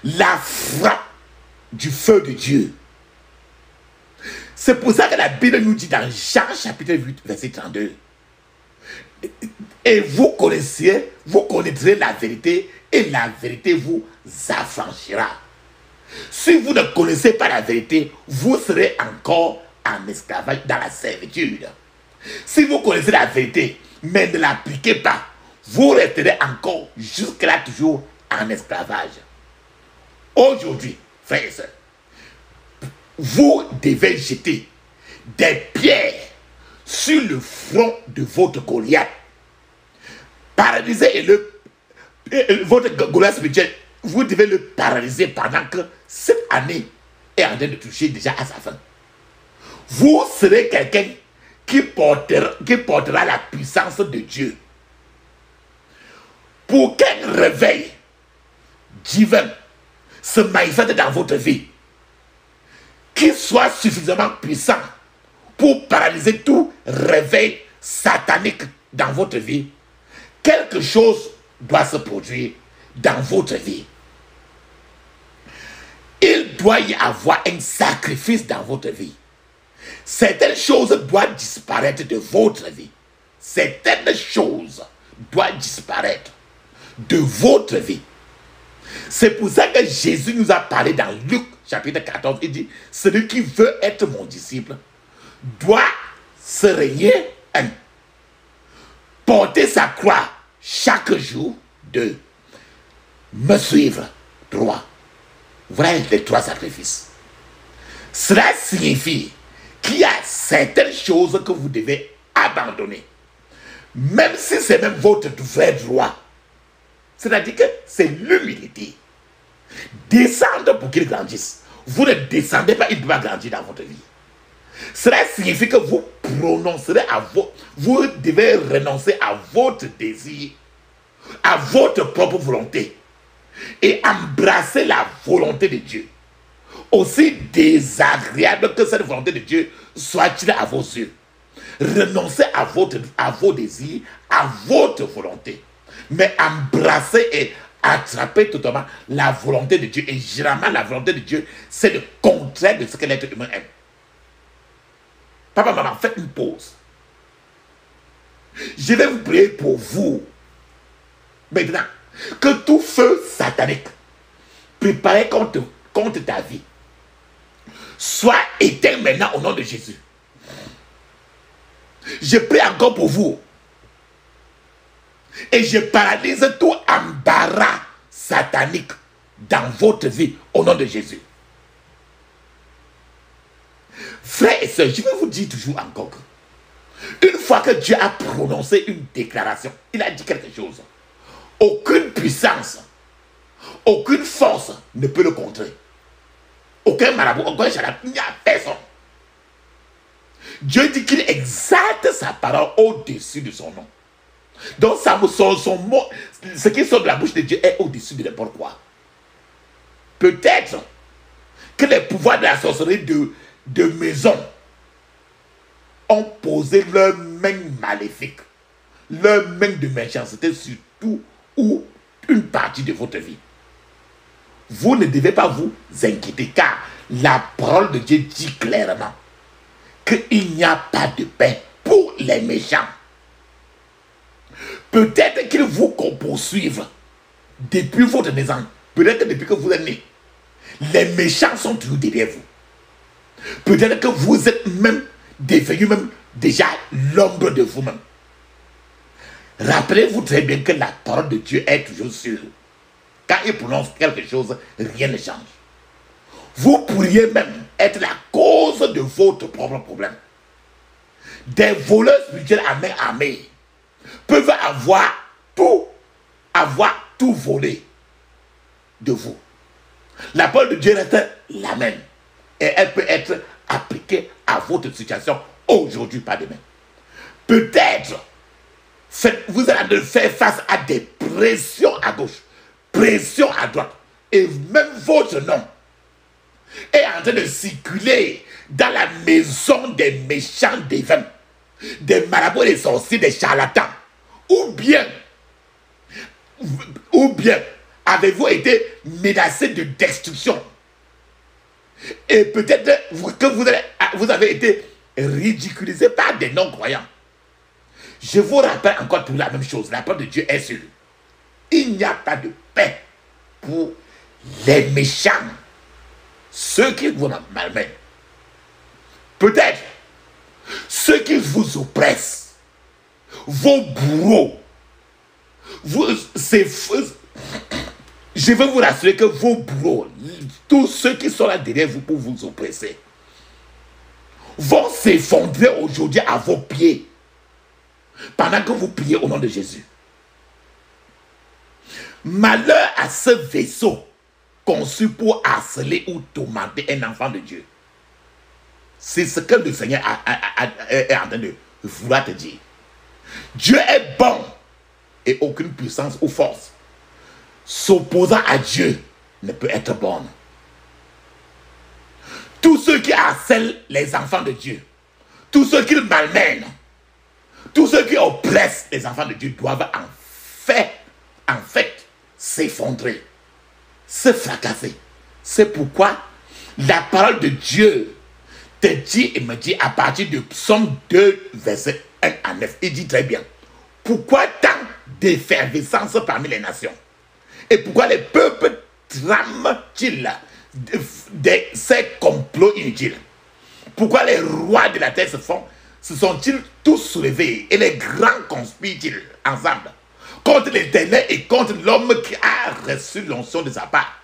la frappe du feu de Dieu. C'est pour ça que la Bible nous dit dans Jean chapitre 8, verset 32. Et vous connaîtrez la vérité et la vérité vous affranchira. Si vous ne connaissez pas la vérité, vous serez encore en esclavage dans la servitude. Si vous connaissez la vérité, mais ne l'appliquez pas, vous resterez encore jusque-là toujours en esclavage. Aujourd'hui, frères et sœurs, vous devez jeter des pierres sur le front de votre Goliath. Paralysez votre Goliath spirituel, vous devez le paralyser pendant que cette année est en train de toucher déjà à sa fin. Vous serez quelqu'un qui portera la puissance de Dieu. Pour qu'un réveil divin se manifeste dans votre vie, qu'il soit suffisamment puissant pour paralyser tout réveil satanique dans votre vie, quelque chose doit se produire dans votre vie. Il doit y avoir un sacrifice dans votre vie. Certaines choses doivent disparaître de votre vie. Certaines choses doivent disparaître de votre vie. C'est pour ça que Jésus nous a parlé dans Luc chapitre 14. Il dit, celui qui veut être mon disciple doit se régner un. Porter sa croix chaque jour, 2. Me suivre, 3. Voilà les 3 sacrifices. Cela signifie qu'il y a certaines choses que vous devez abandonner. Même si c'est même votre vrai droit. C'est-à-dire que c'est l'humilité. Descendre pour qu'il grandisse. Vous ne descendez pas, il doit grandir dans votre vie. Cela signifie que vous prononcerez vous devez renoncer à votre désir, à votre propre volonté et embrasser la volonté de Dieu. Aussi désagréable que cette volonté de Dieu soit-il à vos yeux. Renoncez à vos désirs, à votre volonté, mais embrassez et attraper totalement la volonté de Dieu. Et généralement, la volonté de Dieu, c'est le contraire de ce que l'être humain aime. Papa, maman, faites une pause. Je vais vous prier pour vous. Maintenant, que tout feu satanique préparé contre ta vie soit éteint maintenant au nom de Jésus. Je prie encore pour vous. Et je paralyse tout embarras satanique dans votre vie au nom de Jésus. Frères et sœurs, je vais vous dire toujours encore que une fois que Dieu a prononcé une déclaration, il a dit quelque chose. Aucune puissance, aucune force ne peut le contrer. Aucun marabout, aucun charlatan, il n'y a personne. Dieu dit qu'il exalte sa parole au-dessus de son nom. Donc son mot, ce qui sort de la bouche de Dieu est au-dessus de n'importe quoi. Peut-être que les pouvoirs de la sorcellerie de maison ont posé leurs mains maléfiques, leurs mains de méchanceté sur tout ou une partie de votre vie. Vous ne devez pas vous inquiéter, car la parole de Dieu dit clairement qu'il n'y a pas de paix pour les méchants. Peut-être qu'ils vous poursuivent depuis votre naissance. Peut-être que depuis que vous êtes né, les méchants sont toujours derrière vous. Peut-être que vous êtes même devenu même déjà l'ombre de vous-même. Rappelez-vous très bien que la parole de Dieu est toujours sûre. Quand il prononce quelque chose, rien ne change. Vous pourriez même être la cause de votre propre problème. Des voleurs spirituels à main armée peuvent avoir tout volé de vous. La parole de Dieu reste la même. Et elle peut être appliquée à votre situation aujourd'hui, pas demain. Peut-être vous allez faire face à des pressions à gauche, pressions à droite. Et même votre nom est en train de circuler dans la maison des méchants divins, des marabouts, des sorciers, des charlatans. Ou bien avez-vous été menacé de destruction? Et peut-être que vous avez été ridiculisé par des non-croyants. Je vous rappelle encore tout la même chose. La parole de Dieu est sûre. Il n'y a pas de paix pour les méchants, ceux qui vous malmènent. Peut-être ceux qui vous oppressent, vos bourreaux, je veux vous rassurer que vos bourreaux, tous ceux qui sont là derrière vous pour vous oppresser, vont s'effondrer aujourd'hui à vos pieds pendant que vous priez au nom de Jésus. Malheur à ce vaisseau conçu pour harceler ou tourmenter un enfant de Dieu. C'est ce que le Seigneur est en train de vouloir te dire. Dieu est bon et aucune puissance ou force s'opposant à Dieu ne peut être bonne. Tous ceux qui harcèlent les enfants de Dieu, tous ceux qui malmènent, tous ceux qui oppressent les enfants de Dieu doivent en fait s'effondrer, se fracasser. C'est pourquoi la parole de Dieu te dit et me dit à partir de Psaume 2, verset 1 à 9. Il dit très bien: pourquoi tant d'effervescence parmi les nations? Et pourquoi les peuples trament-ils de ces complots inutiles? Pourquoi les rois de la terre se sont-ils tous soulevés et les grands conspirent-ils ensemble contre l'Éternel et contre l'homme qui a reçu l'onction de sa part?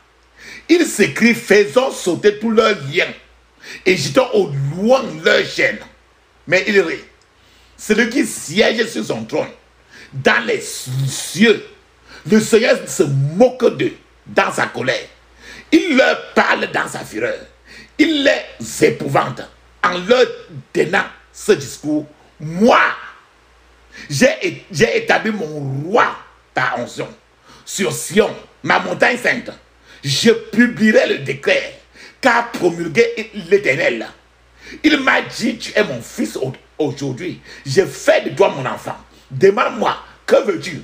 Ils s'écrient: faisons sauter tous leurs liens et jetons au loin leurs chaînes. Mais il rit. Celui qui siège sur son trône dans les cieux, le Seigneur se moque d'eux dans sa colère. Il leur parle dans sa fureur. Il les épouvante en leur tenant ce discours: moi, j'ai établi mon roi par onction sur Sion, ma montagne sainte. Je publierai le décret qu'a promulgué l'Éternel. Il m'a dit: tu es mon fils aujourd'hui. Je fais de toi mon enfant. Demande-moi, que veux-tu?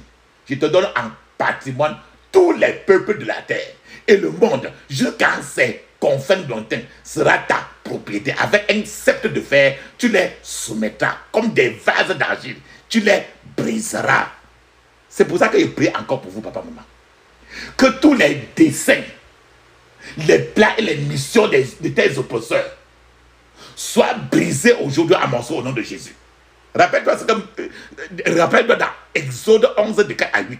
Je te donne en patrimoine tous les peuples de la terre et le monde jusqu'à ses confins lointains sera ta propriété. Avec un sceptre de fer, tu les soumettras comme des vases d'argile. Tu les briseras. C'est pour ça que je prie encore pour vous, papa, maman. Que tous les desseins, les plans et les missions de tes oppresseurs soient brisés aujourd'hui à morceaux au nom de Jésus. Rappelle-toi dans Exode 11, de 4 à 8.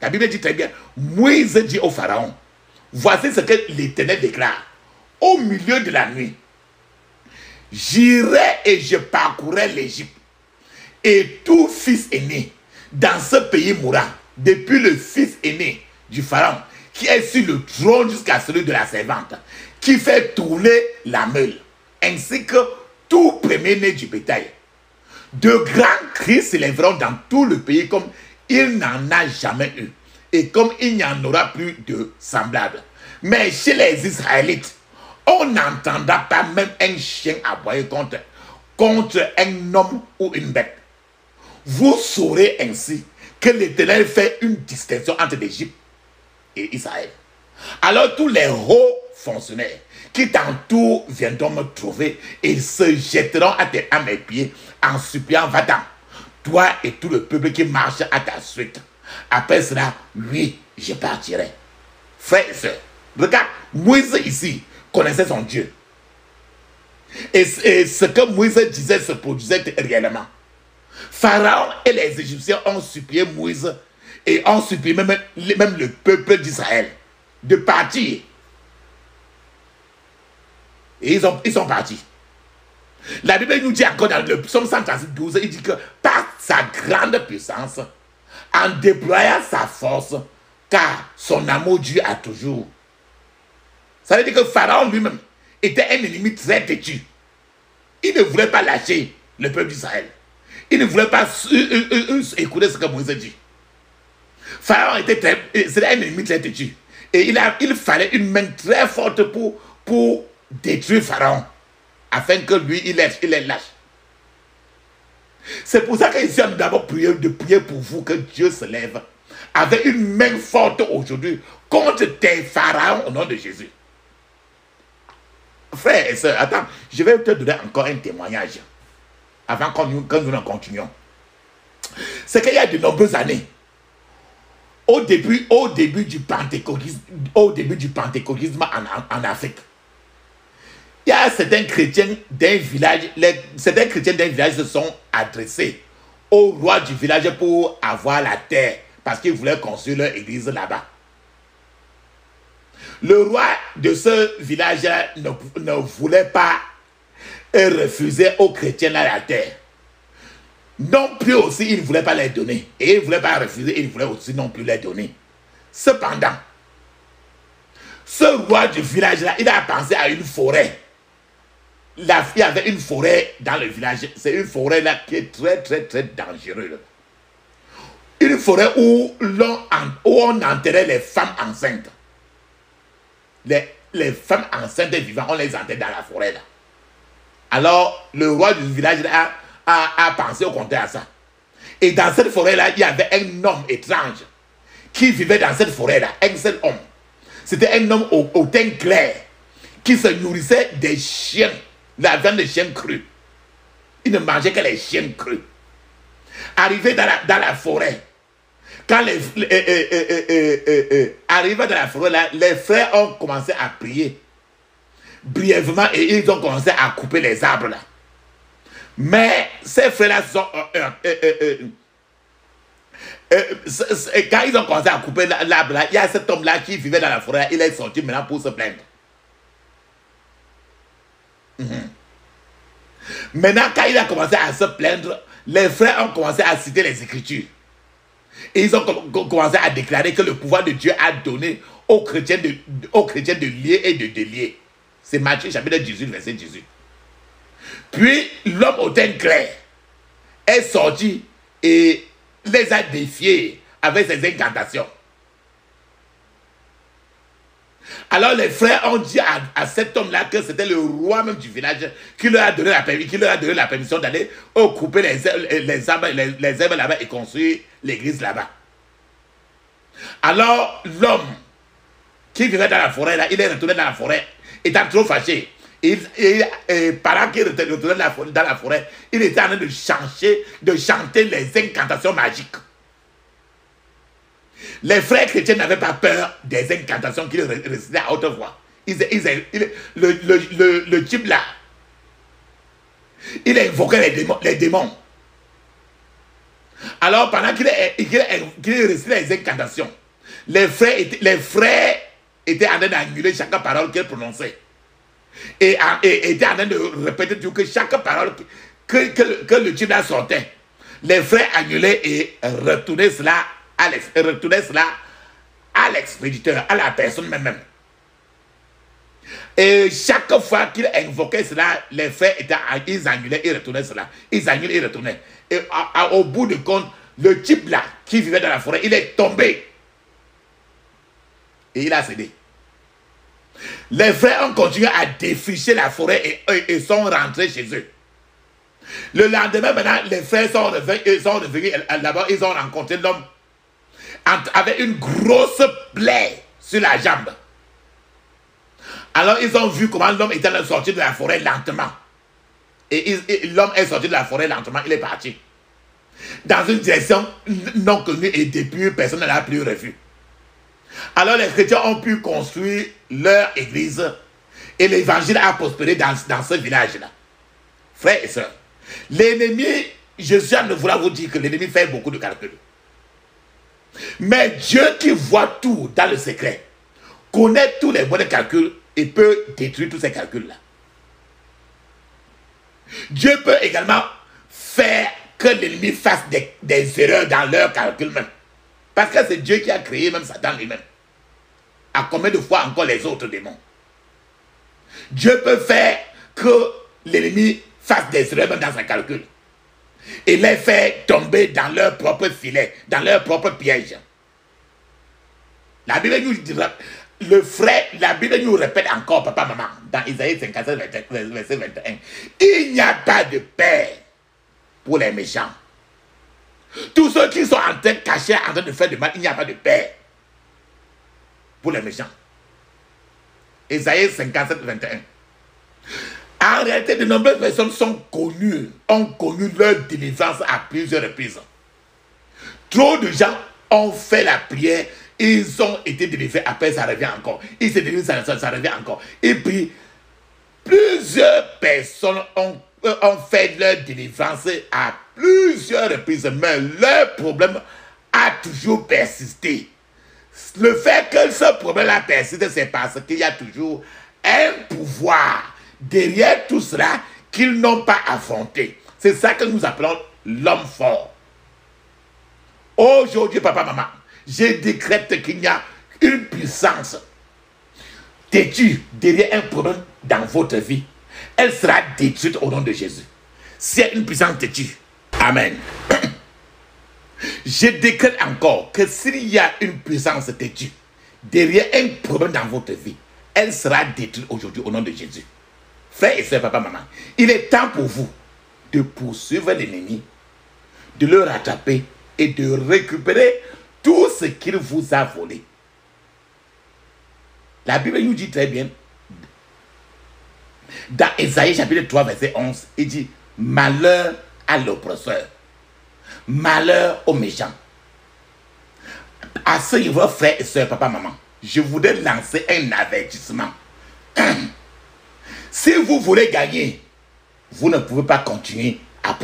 La Bible dit très bien, Moïse dit au Pharaon, voici ce que l'Éternel déclare. Au milieu de la nuit, j'irai et je parcourrai l'Égypte. Et tout fils aîné dans ce pays mourra, depuis le fils aîné du Pharaon, qui est sur le trône jusqu'à celui de la servante, qui fait tourner la meule, ainsi que tout premier-né du bétail. De grands cris s'élèveront dans tout le pays comme il n'en a jamais eu, et comme il n'y en aura plus de semblable. Mais chez les Israélites, on n'entendra pas même un chien aboyer contre un homme ou une bête. Vous saurez ainsi que l'Éternel fait une distinction entre l'Égypte et Israël. Alors tous les hauts fonctionnaires qui t'entourent viendront me trouver et se jetteront à mes pieds en suppliant, va-t'en, toi et tout le peuple qui marche à ta suite. Après cela, oui, je partirai. Frères et sœurs, regarde, Moïse ici connaissait son Dieu. Et ce que Moïse disait se produisait réellement. Pharaon et les Égyptiens ont supplié Moïse et ont supplié même le peuple d'Israël de partir. Et ils sont partis. La Bible nous dit encore dans le psaume 112, il dit que par sa grande puissance, en déployant sa force, car son amour Dieu a toujours. Ça veut dire que Pharaon lui-même était un ennemi très têtu. Il ne voulait pas lâcher le peuple d'Israël. Il ne voulait pas écouter ce que Moïse dit. Pharaon c'était un ennemi très têtu. Et il fallait une main très forte pour détruire Pharaon, afin que lui, il les lâche. C'est pour ça qu'ici, on a d'abord prié pour vous, que Dieu se lève avec une main forte aujourd'hui contre tes pharaons au nom de Jésus. Frères et sœurs, attends, je vais te donner encore un témoignage avant que nous en continuions. C'est qu'il y a de nombreuses années, au début du pentecôtisme en Afrique, il y a certains chrétiens d'un village, se sont adressés au roi du village pour avoir la terre, parce qu'ils voulaient construire leur église là-bas. Le roi de ce village ne voulait pas refuser aux chrétiens la terre. Non plus aussi, il ne voulait pas les donner. Et il ne voulait pas refuser, il ne voulait aussi non plus les donner. Cependant, ce roi du village-là, il a pensé à une forêt. Il y avait une forêt dans le village. C'est une forêt là qui est très, très, très dangereuse. Une forêt où on enterrait les femmes enceintes. Les femmes enceintes vivantes, on les enterrait dans la forêt là. Alors, le roi du village là a pensé au contraire à ça. Et dans cette forêt-là, il y avait un homme étrange qui vivait dans cette forêt-là, un seul homme. C'était un homme au teint clair qui se nourrissait des chiens, la viande de chiens crus. Il ne mangeait que les chiens crus. Arrivé dans la forêt, quand arrivé dans la forêt, là, les frères ont commencé à prier brièvement et ils ont commencé à couper les arbres là. Mais ces frères-là sont quand ils ont commencé à couper l'arbre là, il y a cet homme-là qui vivait dans la forêt, il est sorti maintenant pour se plaindre. Maintenant, quand il a commencé à se plaindre, les frères ont commencé à citer les Écritures. Et ils ont commencé à déclarer que le pouvoir de Dieu a donné aux chrétiens de lier et de délier. C'est Matthieu chapitre 18, verset 18. Puis l'homme au teint clair est sorti et les a défiés avec ses incantations. Alors les frères ont dit à cet homme-là que c'était le roi même du village qui leur a donné la permission d'aller couper les herbes là-bas et construire l'église là-bas. Alors l'homme qui vivait dans la forêt, là, il est retourné dans la forêt, étant trop fâché. Pendant qu'il était retourné dans la forêt, il était en train de chanter les incantations magiques. Les frères chrétiens n'avaient pas peur des incantations qu'il récitait à haute voix. Le type là, il invoquait les démons. Alors pendant qu'il récitait les incantations, les frères étaient en train d'annuler chaque parole qu'il prononçait. Et étaient en train de répéter que chaque parole que le type là sortait, les frères annulaient et retournaient cela à l'expéditeur, à la personne même. Et chaque fois qu'il invoquait cela, les frères ils annulaient et retournaient cela. Ils annulaient et retournaient. Et au bout du compte, le type là qui vivait dans la forêt, il est tombé. Et il a cédé. Les frères ont continué à défricher la forêt et sont rentrés chez eux. Le lendemain, maintenant, les frères sont revenus là-bas, ils ont rencontré l'homme avec une grosse plaie sur la jambe. Alors ils ont vu comment l'homme était sorti de la forêt lentement. Et l'homme est sorti de la forêt lentement, il est parti dans une direction non connue et depuis personne ne l'a plus revu. Alors les chrétiens ont pu construire leur église et l'évangile a prospéré dans ce village-là. Frères et sœurs, l'ennemi, je suis en train de vouloir vous dire que l'ennemi fait beaucoup de calculs. Mais Dieu qui voit tout dans le secret, connaît tous les bons calculs et peut détruire tous ces calculs-là. Dieu peut également faire que l'ennemi fasse des erreurs dans leurs calculs même. Parce que c'est Dieu qui a créé même Satan lui-même. À combien de fois encore les autres démons? Dieu peut faire que l'ennemi fasse des erreurs même dans ses calculs. Et les faire tomber dans leur propre filet, dans leur propre piège. La Bible nous dira, la Bible nous répète encore, papa, maman, dans Isaïe 57, verset 21. Il n'y a pas de paix pour les méchants. Tous ceux qui sont en train de cacher, en train de faire du mal, il n'y a pas de paix pour les méchants. Isaïe 57, 21. En réalité, de nombreuses personnes ont connu leur délivrance à plusieurs reprises. Trop de gens ont fait la prière, ils ont été délivrés, après ça revient encore. Ils se délivrent, ça revient encore. Et puis, plusieurs personnes ont fait leur délivrance à plusieurs reprises, mais leur problème a toujours persisté. Le fait que ce problème-là persiste, c'est parce qu'il y a toujours un pouvoir derrière tout cela qu'ils n'ont pas affronté. C'est ça que nous appelons l'homme fort. Aujourd'hui, papa, maman, je décrète qu'il y a une puissance têtue derrière un problème dans votre vie. Elle sera détruite au nom de Jésus. C'est une puissance têtue. Amen. Je décrète encore que s'il y a une puissance têtue derrière un problème dans votre vie, elle sera détruite aujourd'hui au nom de Jésus. Frères et sœurs, papa, maman, il est temps pour vous de poursuivre l'ennemi, de le rattraper et de récupérer tout ce qu'il vous a volé. La Bible nous dit très bien, dans Ésaïe chapitre 3, verset 11, il dit, malheur à l'oppresseur, malheur aux méchants. À ce niveau, frères et sœurs, papa, maman, je voudrais lancer un avertissement. Si vous voulez gagner, vous ne pouvez pas continuer à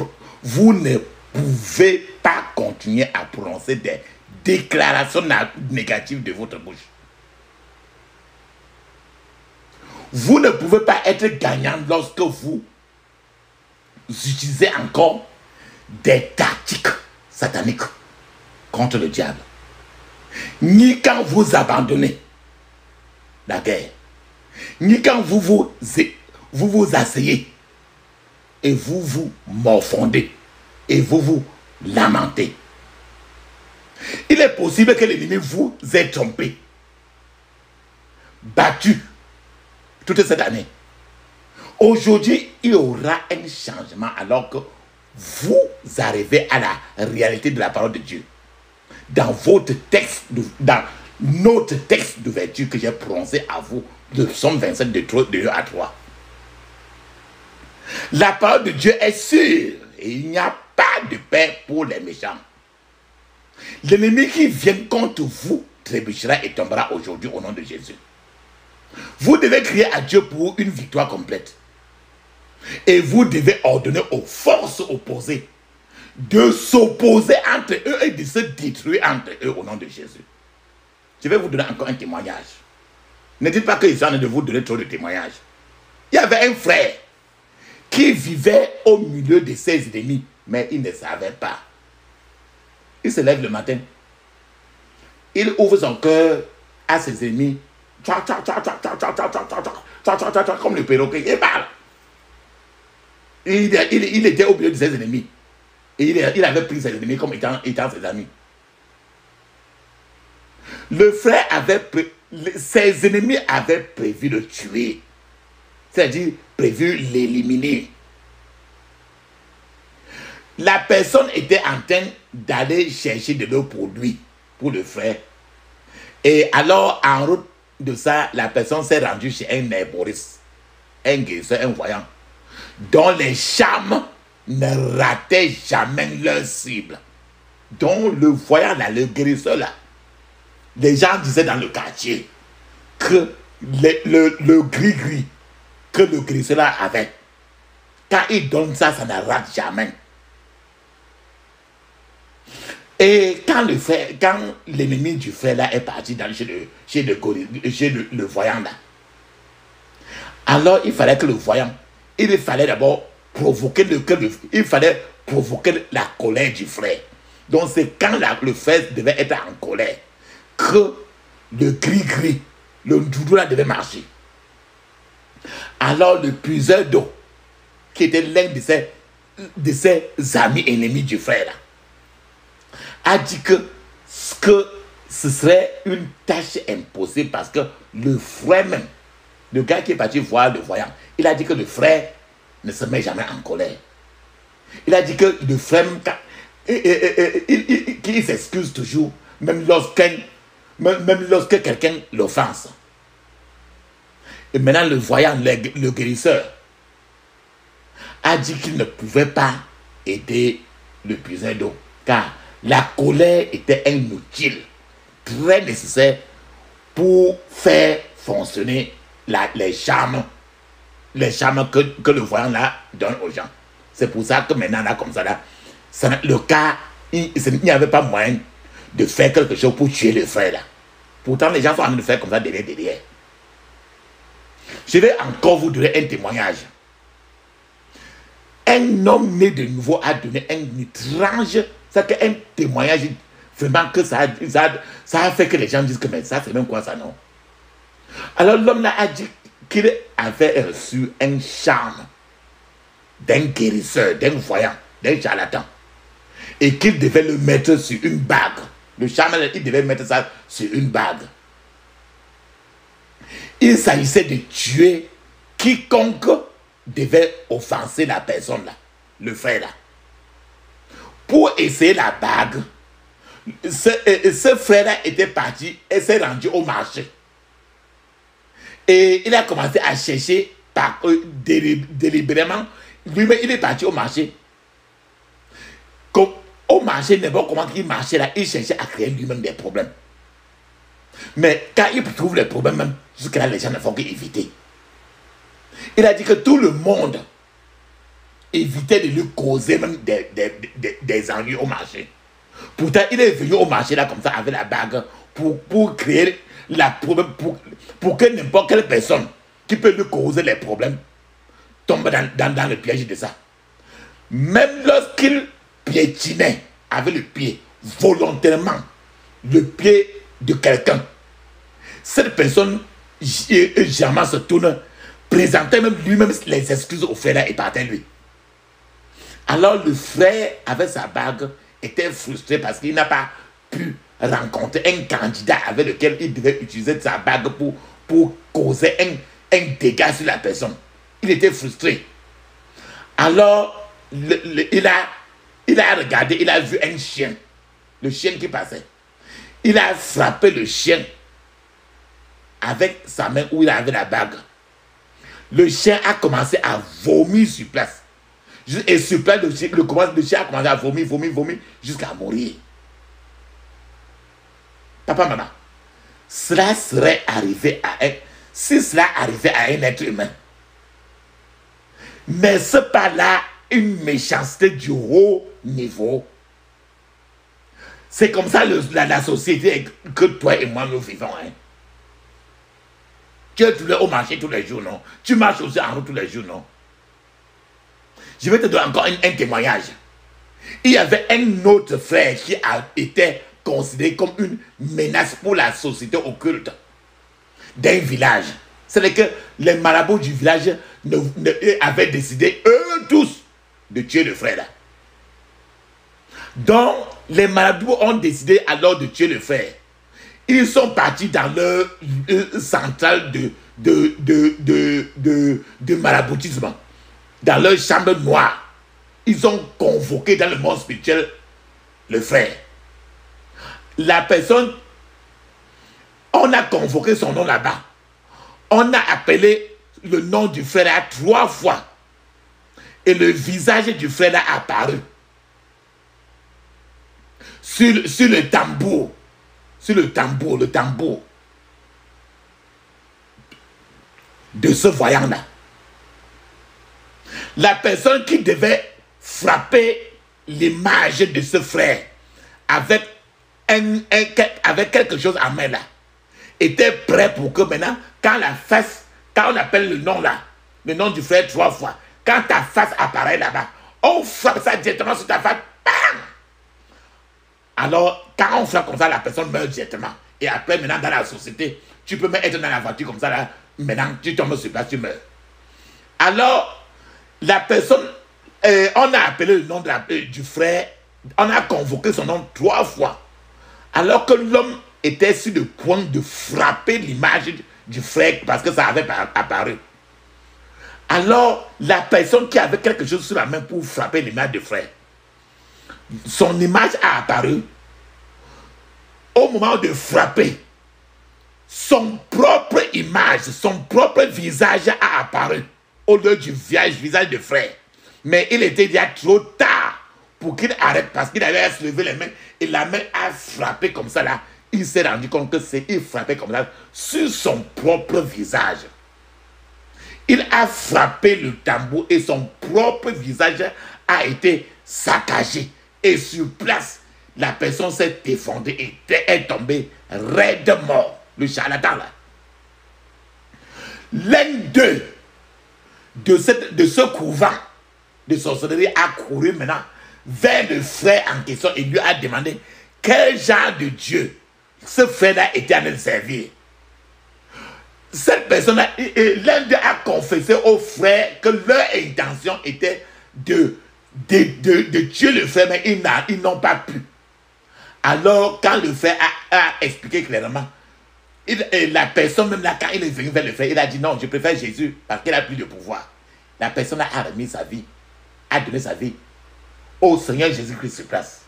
prononcer des déclarations négatives de votre bouche. Vous ne pouvez pas être gagnant lorsque vous utilisez encore des tactiques sataniques contre le diable. Ni quand vous abandonnez la guerre, ni quand vous vous asseyez et vous vous morfondez et vous vous lamentez. Il est possible que l'ennemi vous ait trompé, battu toute cette année. Aujourd'hui, il y aura un changement alors que vous arrivez à la réalité de la parole de Dieu. dans votre texte, dans notre texte d'ouverture que j'ai prononcé à vous, le psaume 27 de 2 à 3. La parole de Dieu est sûre et il n'y a pas de paix pour les méchants. L'ennemi qui vient contre vous trébuchera et tombera aujourd'hui au nom de Jésus. Vous devez crier à Dieu pour une victoire complète. Et vous devez ordonner aux forces opposées de s'opposer entre eux et de se détruire entre eux au nom de Jésus. Je vais vous donner encore un témoignage. Ne dites pas qu'ils sont en train de vous donner trop de témoignages. Il y avait un frère qui vivait au milieu de ses ennemis, mais il ne savait pas. Il se lève le matin. Il ouvre son cœur à ses ennemis. Comme le perroquet, il parle. Il était au milieu de ses ennemis. Et il avait pris ses ennemis comme étant ses amis. Le frère ses ennemis avaient prévu de le tuer. C'est-à-dire prévu l'éliminer. La personne était en train d'aller chercher de l'eau pour lui, pour le frère. Et alors, en route de ça, la personne s'est rendue chez un herboriste, un guérisseur, un voyant, dont les charmes ne rataient jamais leur cible. Dont le voyant là, le guérisseur là, les gens disaient dans le quartier que le gris-gris que le guérisseur là avait, quand il donne ça, ça ne rate jamais. Et quand l'ennemi du frère là est parti chez le voyant là, alors il fallait que le voyant, il fallait d'abord provoquer il fallait provoquer la colère du frère. Donc c'est quand le frère devait être en colère que le gris-gris, le doudou là devait marcher. Alors le puiseur d'eau, qui était l'un de ses amis ennemis du frère là, a dit que ce serait une tâche impossible parce que le frère même, le gars qui est parti voir le voyant, il a dit que le frère ne se met jamais en colère. Il a dit que le frère, il s'excuse toujours, même lorsque quelqu'un l'offense. Et maintenant, le voyant, le guérisseur, a dit qu'il ne pouvait pas aider le puiseur d'eau, car la colère était un outil très nécessaire pour faire fonctionner les charmes que le voyant là donne aux gens. C'est pour ça que maintenant, là, comme ça, là, le cas, il n'y avait pas moyen de faire quelque chose pour tuer le frère là. Pourtant, les gens sont en train de faire comme ça derrière. Je vais encore vous donner un témoignage. Un homme né de nouveau a donné un étrange, c'est un témoignage vraiment que ça a fait que les gens disent que mais ça c'est même quoi ça, non? Alors l'homme là a dit qu'il avait reçu un charme d'un guérisseur, d'un voyant, d'un charlatan, et qu'il devait le mettre sur une bague. Le charme, il devait mettre ça sur une bague. Il s'agissait de tuer quiconque devait offenser la personne là, le frère là. Pour essayer la bague, ce frère là était parti et s'est rendu au marché. Et il a commencé à chercher délibérément. Lui-même, il est parti au marché. Comme au marché, n'importe comment il marchait là, il cherchait à créer lui-même des problèmes. Mais quand il trouve les problèmes, même jusque-là, les gens ne font qu'éviter. Il a dit que tout le monde évitait de lui causer même des ennuis au marché. Pourtant, il est venu au marché là comme ça avec la bague pour créer la problème, pour que n'importe quelle personne qui peut lui causer les problèmes tombe dans le piège de ça. Même lorsqu'il piétinait avec le pied, volontairement, le pied de quelqu'un, cette personne jamais se tourne, présentait même lui-même les excuses au frère et partait lui. Alors le frère, avec sa bague, était frustré parce qu'il n'a pas pu rencontrer un candidat avec lequel il devait utiliser sa bague pour causer un dégât sur la personne. Il était frustré. Alors, il a regardé, il a vu un chien. Le chien qui passait. il a frappé le chien avec sa main où il avait la bague. Le chien a commencé à vomir sur place. Et sur place, le chien a commencé à vomir jusqu'à mourir. Papa, maman, cela serait arrivé si cela arrivait à un être humain. Mais ce n'est pas là une méchanceté du haut niveau. C'est comme ça la société que toi et moi nous vivons. Hein. Tu es au marché tous les jours, non? Tu marches aussi en route tous les jours, non? Je vais te donner encore un témoignage. Il y avait un autre frère qui a été considéré comme une menace pour la société occulte d'un village. C'est-à-dire que les marabouts du village avaient décidé, eux tous, de tuer le frère là. Donc, les marabouts ont décidé alors de tuer le frère. Ils sont partis dans leur centrale de maraboutisme, dans leur chambre noire. Ils ont convoqué dans le monde spirituel le frère. La personne, on a convoqué son nom là-bas. On a appelé le nom du frère là 3 fois. Et le visage du frère là a apparu. Sur le tambour. Sur le tambour de ce voyant-là. La personne qui devait frapper l'image de ce frère avec quelque chose en main là, était prêt pour que maintenant, quand on appelle le nom là, le nom du frère 3 fois, quand ta face apparaît là-bas, on frappe ça directement sur ta face, bam! Alors, quand on frappe comme ça, la personne meurt directement. Et après, maintenant, dans la société, tu peux même être dans la voiture comme ça, là, maintenant, tu tombes sur place, tu meurs. Alors, la personne, on a appelé le nom du frère, on a convoqué son nom 3 fois. Alors que l'homme était sur le point de frapper l'image du frère parce que ça avait apparu. Alors, la personne qui avait quelque chose sur la main pour frapper l'image du frère, son image a apparu. Au moment de frapper, son propre image, son propre visage a apparu au lieu du visage de frère. Mais il était déjà trop tard pour qu'il arrête parce qu'il avait à se lever les mains et la main a frappé comme ça là. Il s'est rendu compte que il frappait comme ça sur son propre visage. Il a frappé le tambour et son propre visage a été saccagé. Et sur place, la personne s'est effondrée et est tombée raide mort. Le charlatan là. L'un d'eux, de ce couvent de sorcellerie, a couru maintenant vers le frère en question et lui a demandé quel genre de Dieu ce frère-là était en train de servir. Cette personne-là, l'un d'eux a confessé au frère que leur intention était de tuer le frère, mais ils n'ont pas pu. Alors, quand le frère a expliqué clairement, la personne, même là, quand il est venu vers le frère, il a dit non, je préfère Jésus parce qu'il a plus de pouvoir. La personne a remis sa vie, a donné sa vie au Seigneur Jésus-Christ sur place.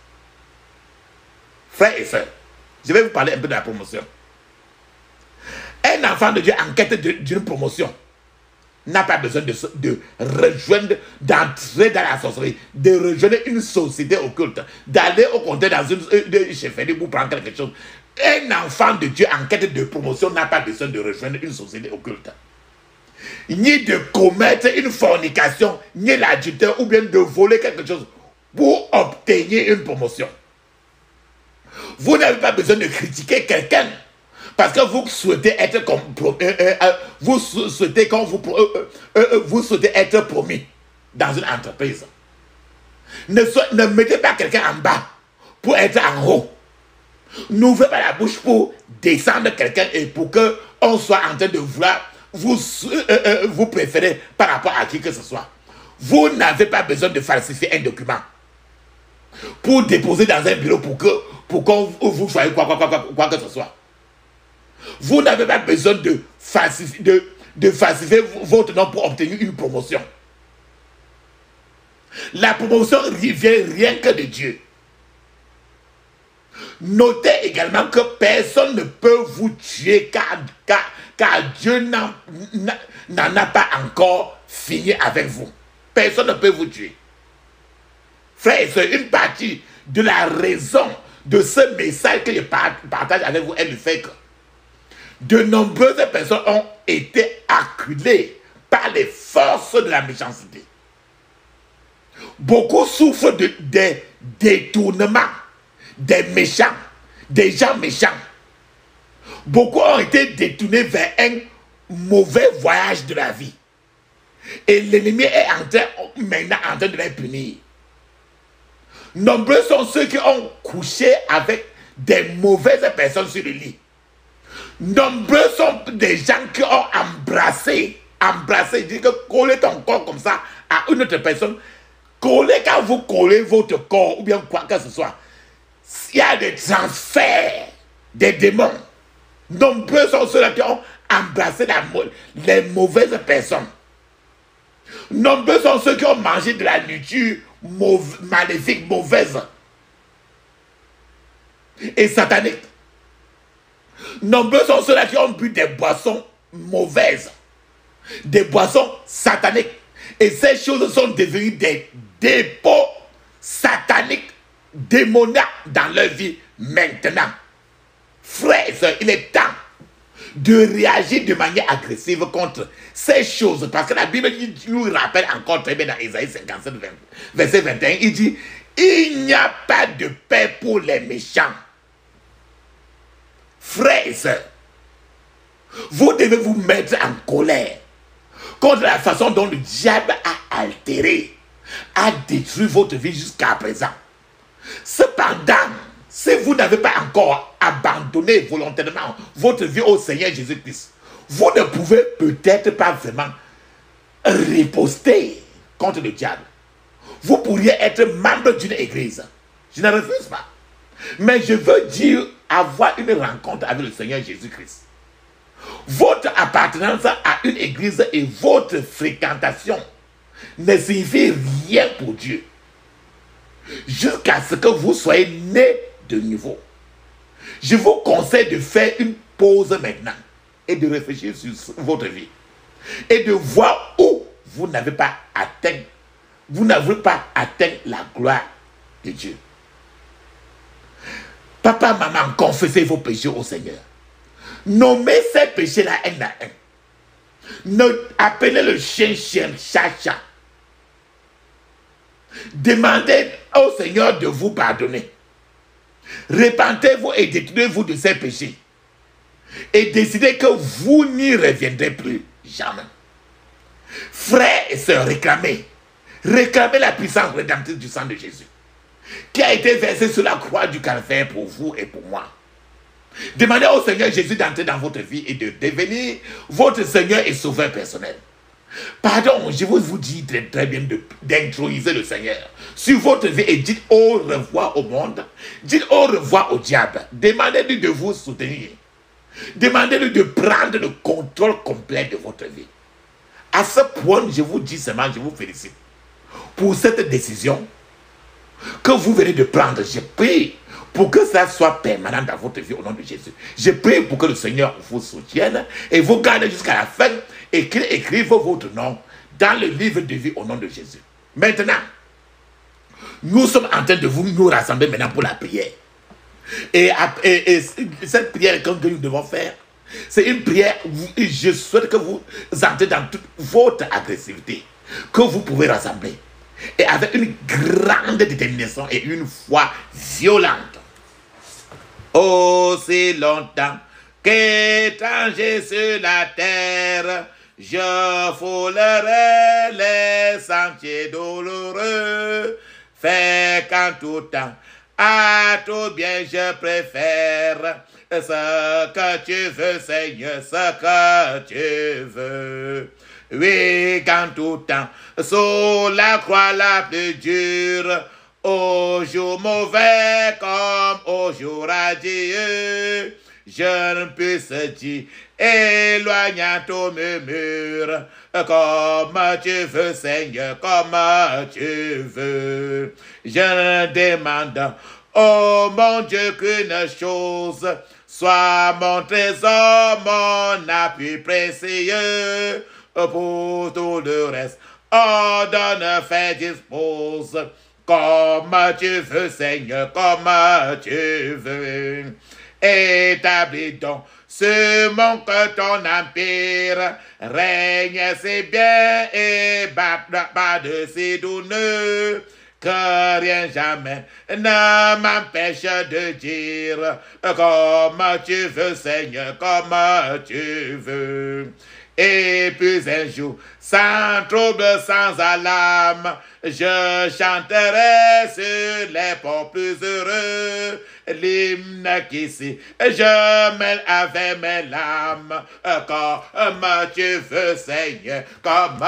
Frères et sœurs, je vais vous parler un peu de la promotion. Un enfant de Dieu en quête d'une promotion n'a pas besoin de rejoindre, d'entrer dans la sorcellerie, de rejoindre une société occulte, d'aller au contraire dans une chefferie pour prendre quelque chose. Un enfant de Dieu en quête de promotion n'a pas besoin de rejoindre une société occulte. Ni de commettre une fornication, ni l'adultère, ou bien de voler quelque chose pour obtenir une promotion. Vous n'avez pas besoin de critiquer quelqu'un parce que vous souhaitez être vous souhaitez être promis dans une entreprise. Ne mettez pas quelqu'un en bas pour être en haut. N'ouvrez pas la bouche pour descendre quelqu'un et pour qu'on soit en train de vouloir vous préférer par rapport à qui que ce soit. Vous n'avez pas besoin de falsifier un document pour déposer dans un bureau pour qu'on vous choisisse quoi que ce soit. Vous n'avez pas besoin de falsifier votre nom pour obtenir une promotion. La promotion vient rien que de Dieu. Notez également que personne ne peut vous tuer car Dieu n'en a pas encore fini avec vous. Personne ne peut vous tuer. Frère, c'est une partie de la raison de ce message que je partage avec vous est le fait que de nombreuses personnes ont été acculées par les forces de la méchanceté. Beaucoup souffrent des détournements des méchants, des gens méchants. Beaucoup ont été détournés vers un mauvais voyage de la vie. Et l'ennemi est maintenant en train de les punir. Nombreux sont ceux qui ont couché avec des mauvaises personnes sur le lit. Nombreux sont des gens qui ont embrassé, dit que coller ton corps comme ça à une autre personne, coller quand vous collez votre corps ou bien quoi que ce soit, il y a des transferts des démons. Nombreux sont ceux-là qui ont embrassé les mauvaises personnes. Nombreux sont ceux qui ont mangé de la nourriture maléfique, mauvaise et satanique. Nombreux sont ceux-là qui ont bu des boissons mauvaises, des boissons sataniques. Et ces choses sont devenues des dépôts sataniques, démoniaques dans leur vie maintenant. Frères et sœurs, il est temps de réagir de manière agressive contre ces choses. Parce que la Bible nous rappelle encore très bien dans Ésaïe 57, verset 21, il dit, il n'y a pas de paix pour les méchants. Frères et sœurs, vous devez vous mettre en colère contre la façon dont le diable a altéré, a détruit votre vie jusqu'à présent. Cependant, si vous n'avez pas encore abandonné volontairement votre vie au Seigneur Jésus-Christ, vous ne pouvez peut-être pas vraiment riposter contre le diable. Vous pourriez être membre d'une église. Je ne refuse pas. Mais je veux dire avoir une rencontre avec le Seigneur Jésus-Christ. Votre appartenance à une église et votre fréquentation ne signifie rien pour Dieu. Jusqu'à ce que vous soyez né de nouveau. Je vous conseille de faire une pause maintenant et de réfléchir sur votre vie et de voir où vous n'avez pas atteint, la gloire de Dieu. Papa, maman, confessez vos péchés au Seigneur. Nommez ces péchés-là un à un. Appelez le chien, chat. Demandez au Seigneur de vous pardonner. Repentez-vous et détournez-vous de ces péchés. Et décidez que vous n'y reviendrez plus jamais. Frères et sœurs, réclamez la puissance rédemptrice du sang de Jésus, qui a été versé sur la croix du calvaire pour vous et pour moi. Demandez au Seigneur Jésus d'entrer dans votre vie et de devenir votre Seigneur et Sauveur personnel. Pardon, je vous dis très bien d'introniser le Seigneur sur votre vie et dites au revoir au monde, dites au revoir au diable. Demandez-lui de vous soutenir. Demandez-lui de prendre le contrôle complet de votre vie. À ce point, je vous dis seulement, je vous félicite pour cette décision que vous venez de prendre. Je prie pour que ça soit permanent dans votre vie au nom de Jésus. Je prie pour que le Seigneur vous soutienne et vous garde jusqu'à la fin et qu'il écrive votre nom dans le livre de vie au nom de Jésus. Maintenant, nous sommes en train de nous rassembler maintenant pour la prière. Et cette prière que nous devons faire, c'est une prière où je souhaite que vous entrez dans toute votre agressivité, que vous pouvez rassembler. Et avec une grande détermination et une foi violente. Aussi longtemps qu'étranger sur la terre, je foulerai les sentiers douloureux. Fais qu'en tout temps, à tout bien je préfère ce que tu veux, Seigneur, ce que tu veux. Oui, qu'en tout temps, sous la croix la plus dure, au jour mauvais comme au jour radieux, je ne puisse dire, éloignant tout murmure, comme tu veux, Seigneur, comme tu veux. Je ne demande Oh mon Dieu, qu'une chose soit mon trésor, mon appui précieux pour tout le reste. Ordonne, fais, dispose, comme tu veux, Seigneur, comme tu veux. Établis donc sur mon cœur ton empire, règne si bien et par-dessus tout nœud, que rien jamais ne m'empêche de dire comme tu veux, Seigneur, comme tu veux. Et puis un jour, sans trouble, sans alarme, je chanterai sur les ponts plus heureux l'hymne qu'ici je mêle avec mes larmes. Comme tu veux, Seigneur, comme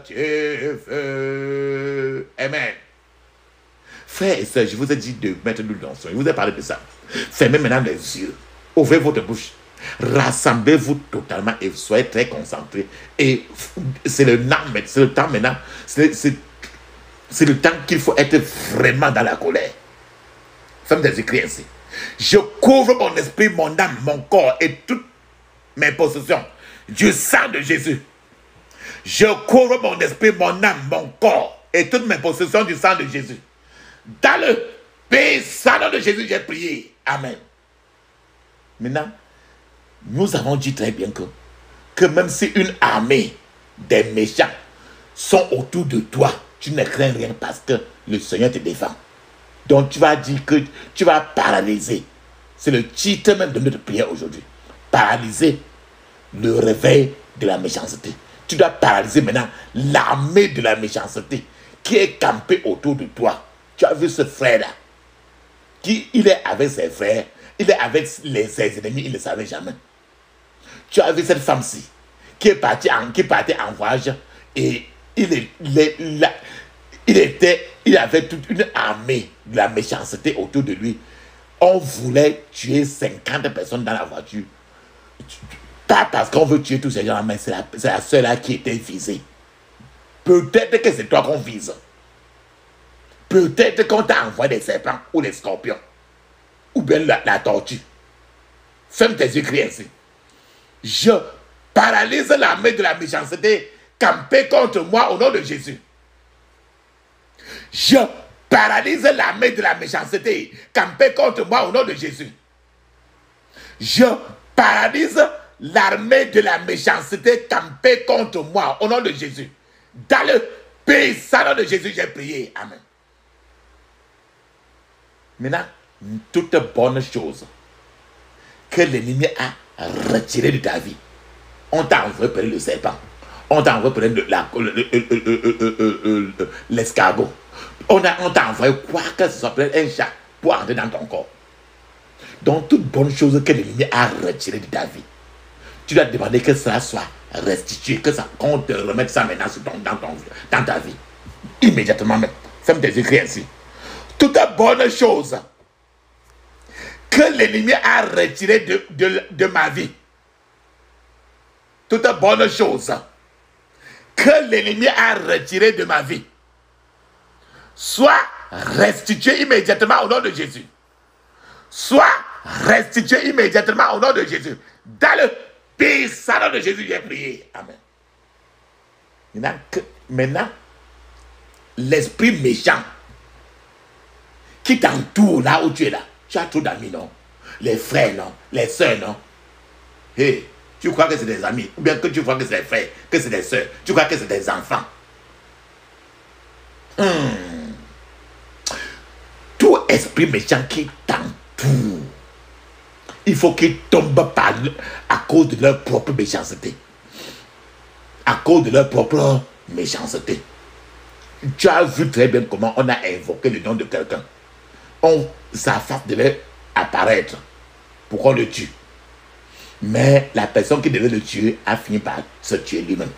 tu veux. Amen. Frères et sœurs, je vous ai dit de mettre nous dans son. Je vous ai parlé de ça. Fermez maintenant les yeux. Ouvrez votre bouche. Rassemblez-vous totalement et soyez très concentrés. Et c'est le temps maintenant. C'est le temps qu'il faut être vraiment dans la colère. Femme des écrits ainsi. Je couvre mon esprit, mon âme, mon corps et toutes mes possessions du sang de Jésus. Je couvre mon esprit, mon âme, mon corps et toutes mes possessions du sang de Jésus. Dans le puissant de Jésus, j'ai prié. Amen. Maintenant, nous avons dit très bien que même si une armée des méchants sont autour de toi, tu ne crains rien parce que le Seigneur te défend. Donc tu vas dire que tu vas paralyser. C'est le titre même de notre prière aujourd'hui. Paralyser le réveil de la méchanceté. Tu dois paralyser maintenant l'armée de la méchanceté qui est campée autour de toi. Tu as vu ce frère-là, il est avec ses frères, il est avec ses ennemis, il ne le savait jamais. Tu as vu cette femme-ci, qui partait en voyage, et il avait toute une armée de la méchanceté autour de lui. On voulait tuer 50 personnes dans la voiture. Pas parce qu'on veut tuer tous ces gens, mais c'est la seule-là qui était visée. Peut-être que c'est toi qu'on vise. Peut-être qu'on t'a envoyé des serpents ou des scorpions. Ou bien la tortue. Ferme tes yeux, crie ainsi. Je paralyse l'armée de la méchanceté campée contre moi au nom de Jésus. Je paralyse l'armée de la méchanceté campée contre moi au nom de Jésus. Je paralyse l'armée de la méchanceté campée contre moi au nom de Jésus. Dans le puissant nom de Jésus, j'ai prié. Amen. Maintenant, toute bonne chose que l'ennemi a retirée de ta vie, on t'a envoyé prendre le serpent, on t'a envoyé prendre l'escargot, on t'a envoyé quoi que ce soit, un chat pour entrer dans ton corps. Donc, toute bonne chose que l'ennemi a retirée de ta vie, tu dois demander que cela soit restitué, qu'on te remette ça maintenant dans ta vie. Immédiatement même. Ferme tes yeux, ainsi. Toute bonne chose que l'ennemi a retirée de ma vie, toute bonne chose que l'ennemi a retirée de ma vie, soit restituée immédiatement au nom de Jésus. Soit restituée immédiatement au nom de Jésus. Dans le puissant nom de Jésus, j'ai prié. Amen. Maintenant, l'esprit méchant qui t'entoure là où tu es là. Tu as trop d'amis, non? Les frères, non? Les sœurs, non? Hey, tu crois que c'est des amis? Ou bien que tu crois que c'est des frères, que c'est des sœurs? Tu crois que c'est des enfants? Tout esprit méchant qui t'entoure, il faut qu'il tombe à cause de leur propre méchanceté. À cause de leur propre méchanceté. Tu as vu très bien comment on a invoqué le nom de quelqu'un. Sa face devait apparaître pour qu'on le tue. Mais la personne qui devait le tuer a fini par se tuer lui-même.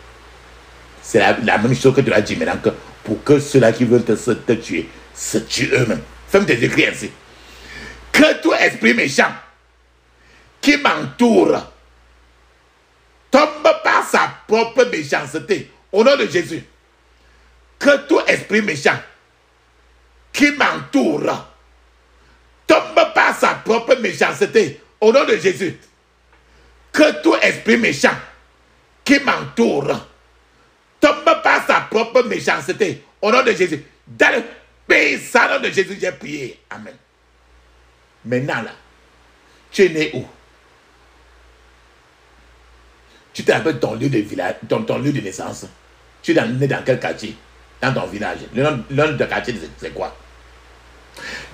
C'est la même chose que tu as dit maintenant, que pour que ceux-là qui veulent te tuer se tuent eux-mêmes. Ferme tes écrits ainsi. Que tout esprit méchant qui m'entoure tombe par sa propre méchanceté au nom de Jésus. Que tout esprit méchant qui m'entoure propre méchanceté au nom de Jésus. Que tout esprit méchant qui m'entoure tombe par sa propre méchanceté au nom de Jésus. Dans le puissant nom de Jésus, j'ai prié. Amen. Maintenant là, tu es né où? Tu te rappelles ton lieu de village, ton lieu de naissance. Tu es né dans quel quartier? Dans ton village. Le nom de quartier, c'est quoi?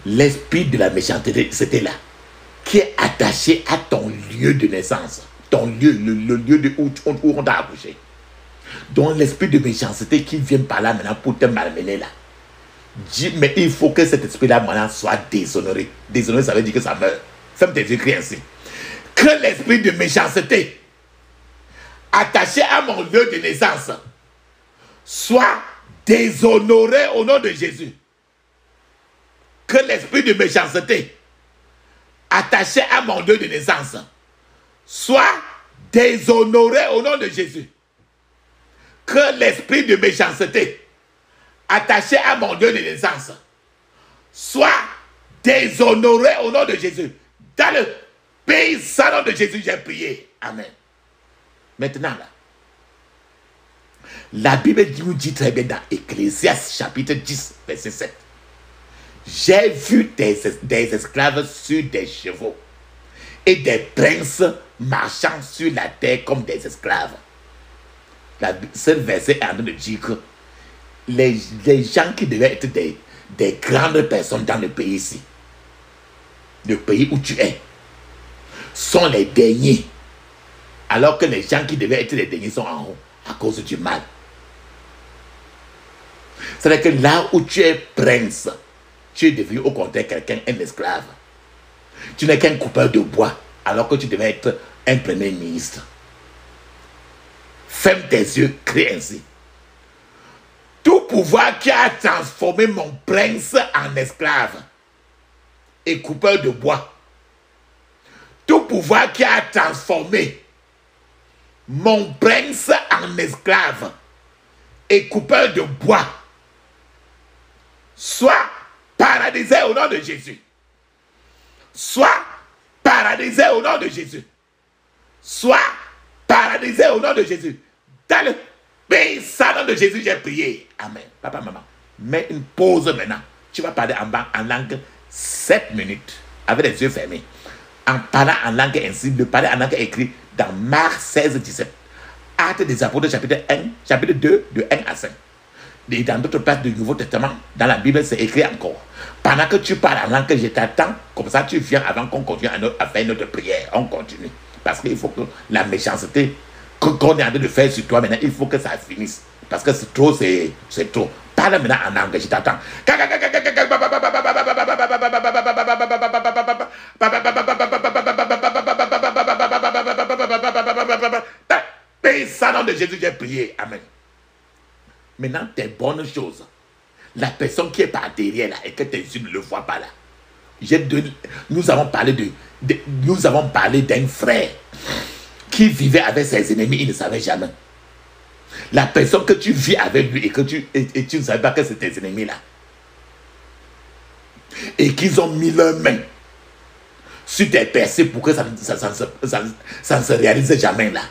L'esprit de la méchanceté, c'était là, qui est attaché à ton lieu de naissance. Ton lieu, le lieu de où on t'a accouché. Donc l'esprit de méchanceté qui vient par là maintenant pour te malmener là. Dis, mais il faut que cet esprit-là maintenant soit déshonoré. Déshonoré, ça veut dire que ça meurt. Ferme tes yeux, crie ainsi. Que l'esprit de méchanceté attaché à mon lieu de naissance soit déshonoré au nom de Jésus. Que l'esprit de méchanceté attaché à mon lieu de naissance soit déshonoré au nom de Jésus. Que l'esprit de méchanceté attaché à mon lieu de naissance soit déshonoré au nom de Jésus. Dans le puissant nom de Jésus, j'ai prié. Amen. Maintenant là, la Bible nous dit très bien dans Ecclésiaste chapitre 10, verset 7. J'ai vu des esclaves sur des chevaux et des princes marchant sur la terre comme des esclaves. Ce verset est en train de dire que les gens qui devaient être des grandes personnes dans le pays ici, le pays où tu es, sont les derniers. Alors que les gens qui devaient être les derniers sont en haut à cause du mal. C'est-à-dire que là où tu es prince, tu es devenu au contraire quelqu'un, un esclave. Tu n'es qu'un coupeur de bois alors que tu devais être un premier ministre. Ferme tes yeux, crie ainsi. Tout pouvoir qui a transformé mon prince en esclave et coupeur de bois. Tout pouvoir qui a transformé mon prince en esclave et coupeur de bois soit paralysé au nom de Jésus. Soit paralysé au nom de Jésus. Soit paralysé au nom de Jésus. Dans le puissant nom de Jésus, j'ai prié. Amen. Papa, maman, mets une pause maintenant. Tu vas parler en langue 7 minutes avec les yeux fermés. En parlant en langue ainsi, de parler en langue écrit dans Marc 16, 17. Actes des Apôtres, chapitre 1, chapitre 2, de 1 à 5. Et dans d'autres places du Nouveau Testament, dans la Bible, c'est écrit encore. Pendant que tu parles en langue, je t'attends. Comme ça, tu viens avant qu'on continue à faire notre prière. On continue. Parce qu'il faut que la méchanceté qu'on est en train de faire sur toi maintenant, il faut que ça finisse. Parce que c'est trop, c'est trop. Parle maintenant en langue, je t'attends. Puissant nom de Jésus, j'ai prié. Amen. Maintenant, tes bonnes choses. La personne qui est par derrière là et que tes yeux ne le voient pas là. Nous avons parlé d'un frère qui vivait avec ses ennemis, il ne savait jamais. La personne que tu vis avec lui et que tu ne savais pas que c'est tes ennemis là. Et qu'ils ont mis leurs mains sur tes percées pour que ça ne se réalise jamais là.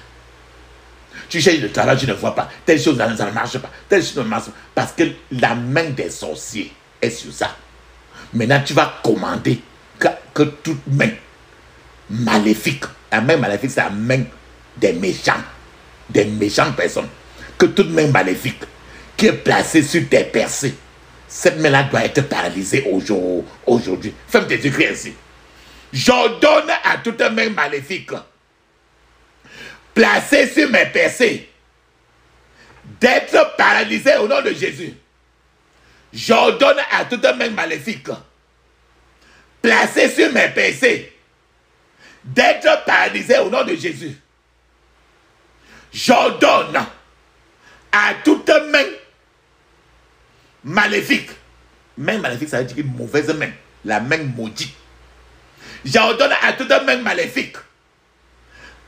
Tu cherches le travail, tu ne vois pas. Telle chose, ça ne marche pas. Telle chose ne marche pas. Parce que la main des sorciers est sur ça. Maintenant, tu vas commander que toute main maléfique, la main maléfique, c'est la main des méchantes personnes. Que toute main maléfique qui est placée sur tes percées, cette main-là doit être paralysée aujourd'hui. Ferme tes yeux, crie ainsi. J'ordonne à toute main maléfique placé sur mes percées, d'être paralysé au nom de Jésus. J'ordonne à toute main maléfique, placé sur mes percées, d'être paralysé au nom de Jésus. J'ordonne à toute main maléfique. Main maléfique, ça veut dire une mauvaise main, la main maudite. J'ordonne à toute main maléfique,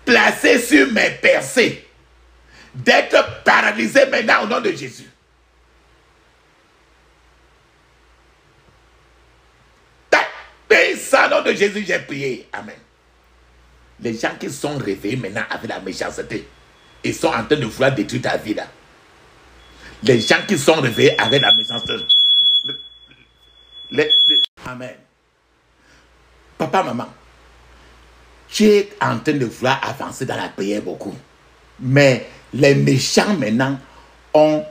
placé sur mes percées, d'être paralysé maintenant au nom de Jésus. ça, nom de Jésus, j'ai prié. Amen. Les gens qui sont réveillés maintenant avec la méchanceté, ils sont en train de vouloir détruire ta vie là. Les gens qui sont réveillés avec la méchanceté. Amen. Papa, maman, tu es en train de vouloir avancer dans la prière beaucoup. Mais les méchants maintenant ont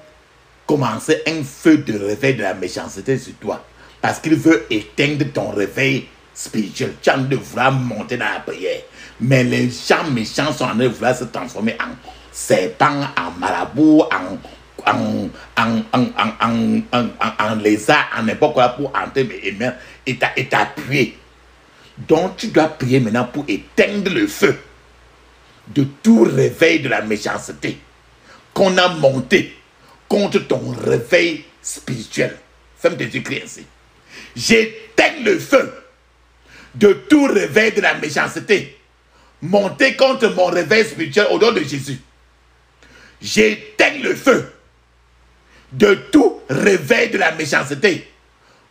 commencé un feu de réveil de la méchanceté sur toi. Parce qu'ils veulent éteindre ton réveil spirituel. Tu es en train de vouloir monter dans la prière. Mais les gens méchants sont en train de vouloir se transformer en serpent, en marabout, en lézard, en n'importe quoi pour entrer et t'appuyer. Donc tu dois prier maintenant pour éteindre le feu de tout réveil de la méchanceté qu'on a monté contre ton réveil spirituel. Ferme tes yeux, crie ainsi. J'éteins le feu de tout réveil de la méchanceté monté contre mon réveil spirituel au nom de Jésus. J'éteins le feu de tout réveil de la méchanceté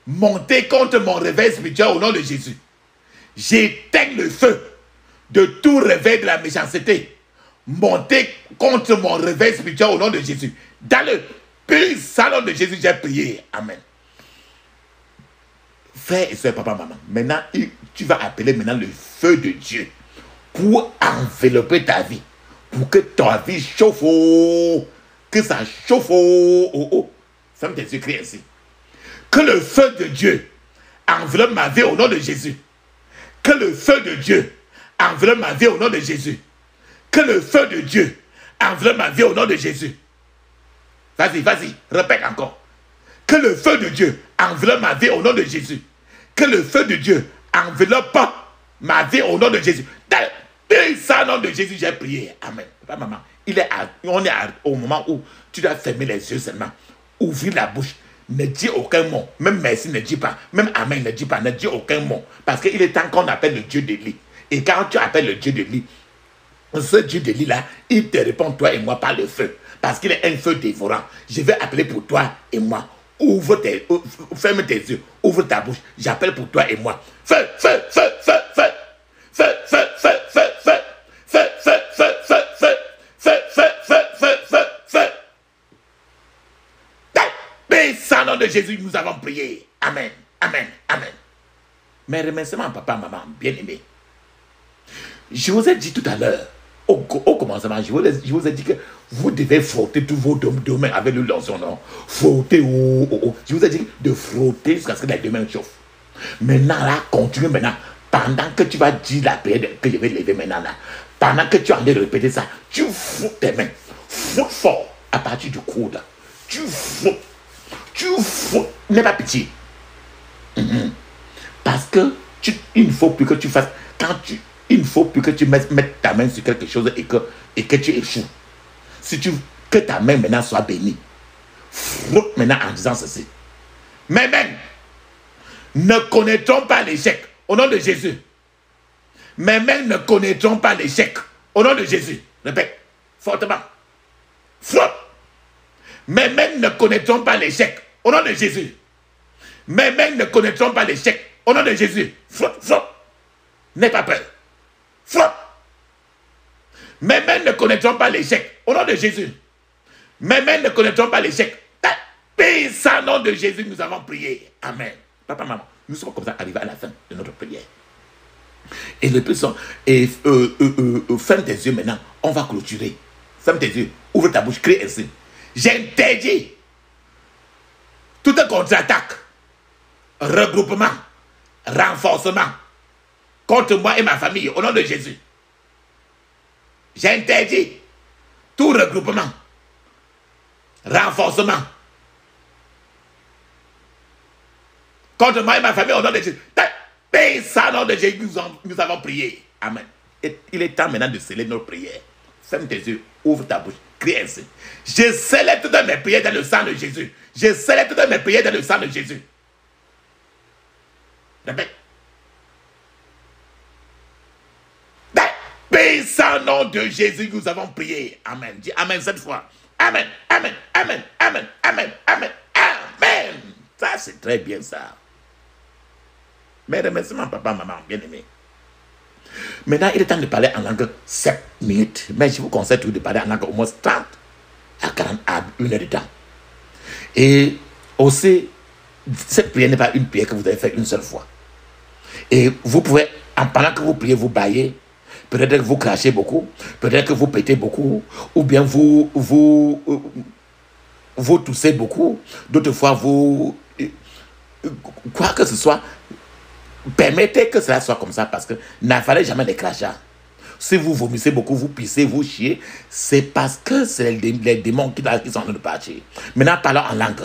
monté contre mon réveil spirituel au nom de Jésus. J'éteins le feu de tout réveil de la méchanceté monté contre mon réveil spirituel au nom de Jésus. Dans le puissant nom de Jésus, j'ai prié. Amen. Frère et soeur, papa, maman, maintenant, tu vas appeler maintenant le feu de Dieu pour envelopper ta vie, pour que ta vie chauffe, que ça chauffe. Ferme tes yeux, crie ainsi. Que le feu de Dieu enveloppe ma vie au nom de Jésus. Que le feu de Dieu enveloppe ma vie au nom de Jésus. Que le feu de Dieu enveloppe ma vie au nom de Jésus. Vas-y, répète encore. Que le feu de Dieu enveloppe ma vie au nom de Jésus. Que le feu de Dieu enveloppe ma vie au nom de Jésus. Dans le puissant nom de Jésus, j'ai prié. Amen. Papa, maman, on est au moment où tu dois fermer les yeux seulement. Ouvrir la bouche. Ne dis aucun mot. Même merci ne dis pas. Même amen ne dis pas. Ne dis aucun mot. Parce qu'il est temps qu'on appelle le Dieu d'Élie. Et quand tu appelles le Dieu d'Élie, ce Dieu d'Élie là, il te répond toi et moi par le feu. Parce qu'il est un feu dévorant. Je vais appeler pour toi et moi. Ferme tes yeux. Ouvre ta bouche. J'appelle pour toi et moi. Feu, feu, feu, feu, feu. Feu, feu, feu, feu, feu. Feu, feu, feu, feu, feu. Feu, feu, feu, feu, feu, feu. Mais sans nom de Jésus, nous avons prié. Amen, amen, amen. Mes remerciements, papa, maman, bien-aimés. Je vous ai dit tout à l'heure, au commencement, je vous ai dit que vous devez frotter tous vos deux mains avec le lotion, non? Frotter, Je vous ai dit de frotter jusqu'à ce que les deux mains chauffent. Maintenant, là, continue maintenant. Pendant que tu vas dire la prière que je vais lever maintenant, là, pendant que tu as envie de répéter ça, tu frottes tes mains. Frotte fort à partir du coude. Tu frottes. N'aie pas pitié. Parce que il ne faut plus que tu fasses. Il ne faut plus que tu mettes ta main sur quelque chose et que tu échoues. Si tu veux que ta main maintenant soit bénie, frotte maintenant en disant ceci. Mes mains ne connaîtront pas l'échec au nom de Jésus. Mes mains ne connaîtront pas l'échec au nom de Jésus. Répète fortement. Frotte. Mes mains ne connaîtront pas l'échec au nom de Jésus. Mes mains ne connaîtront pas l'échec au nom de Jésus. Frotte, frotte. N'aie pas peur. Frotte. Mes mains ne connaîtront pas l'échec au nom de Jésus. Mes mains ne connaîtront pas l'échec. Puissant nom de Jésus, nous avons prié. Amen. Papa, maman, nous sommes comme ça arrivés à la fin de notre prière. Et le puissant, ferme tes yeux maintenant. On va clôturer. Ferme tes yeux. Ouvre ta bouche. Crie ainsi. J'interdis toute contre-attaque, regroupement, renforcement contre moi et ma famille au nom de Jésus. J'interdis tout regroupement, renforcement contre moi et ma famille au nom de Jésus. Paix ça au nom de Jésus, nous avons prié. Amen. Et il est temps maintenant de sceller nos prières. Ferme tes yeux, ouvre ta bouche, crie ainsi. Je scelle toutes mes prières dans le sang de Jésus. Je scelle toutes mes prières dans le sang de Jésus. Répète. Puissant nom de Jésus, nous avons prié. Amen. Dis Amen cette fois. Amen, Amen, Amen, Amen, Amen, Amen, Amen. Ça, c'est très bien ça. Mes remerciements, papa, maman, bien aimé. Maintenant, il est temps de parler en langue 7 minutes. Mais je vous conseille toujours de parler en langue au moins 30 à 40 à 1 heure de temps. Et aussi, cette prière n'est pas une prière que vous avez fait une seule fois. Et vous pouvez, en pendant que vous priez, vous baillez. Peut-être que vous crachez beaucoup. Peut-être que vous pétez beaucoup. Ou bien vous toussez beaucoup. D'autres fois, vous... Quoi que ce soit, permettez que cela soit comme ça parce que n'avalez jamais des crachats. Si vous vomissez beaucoup, vous pissez, vous chiez, c'est parce que c'est les démons qui sont en train de partir. Maintenant, parlons en langue.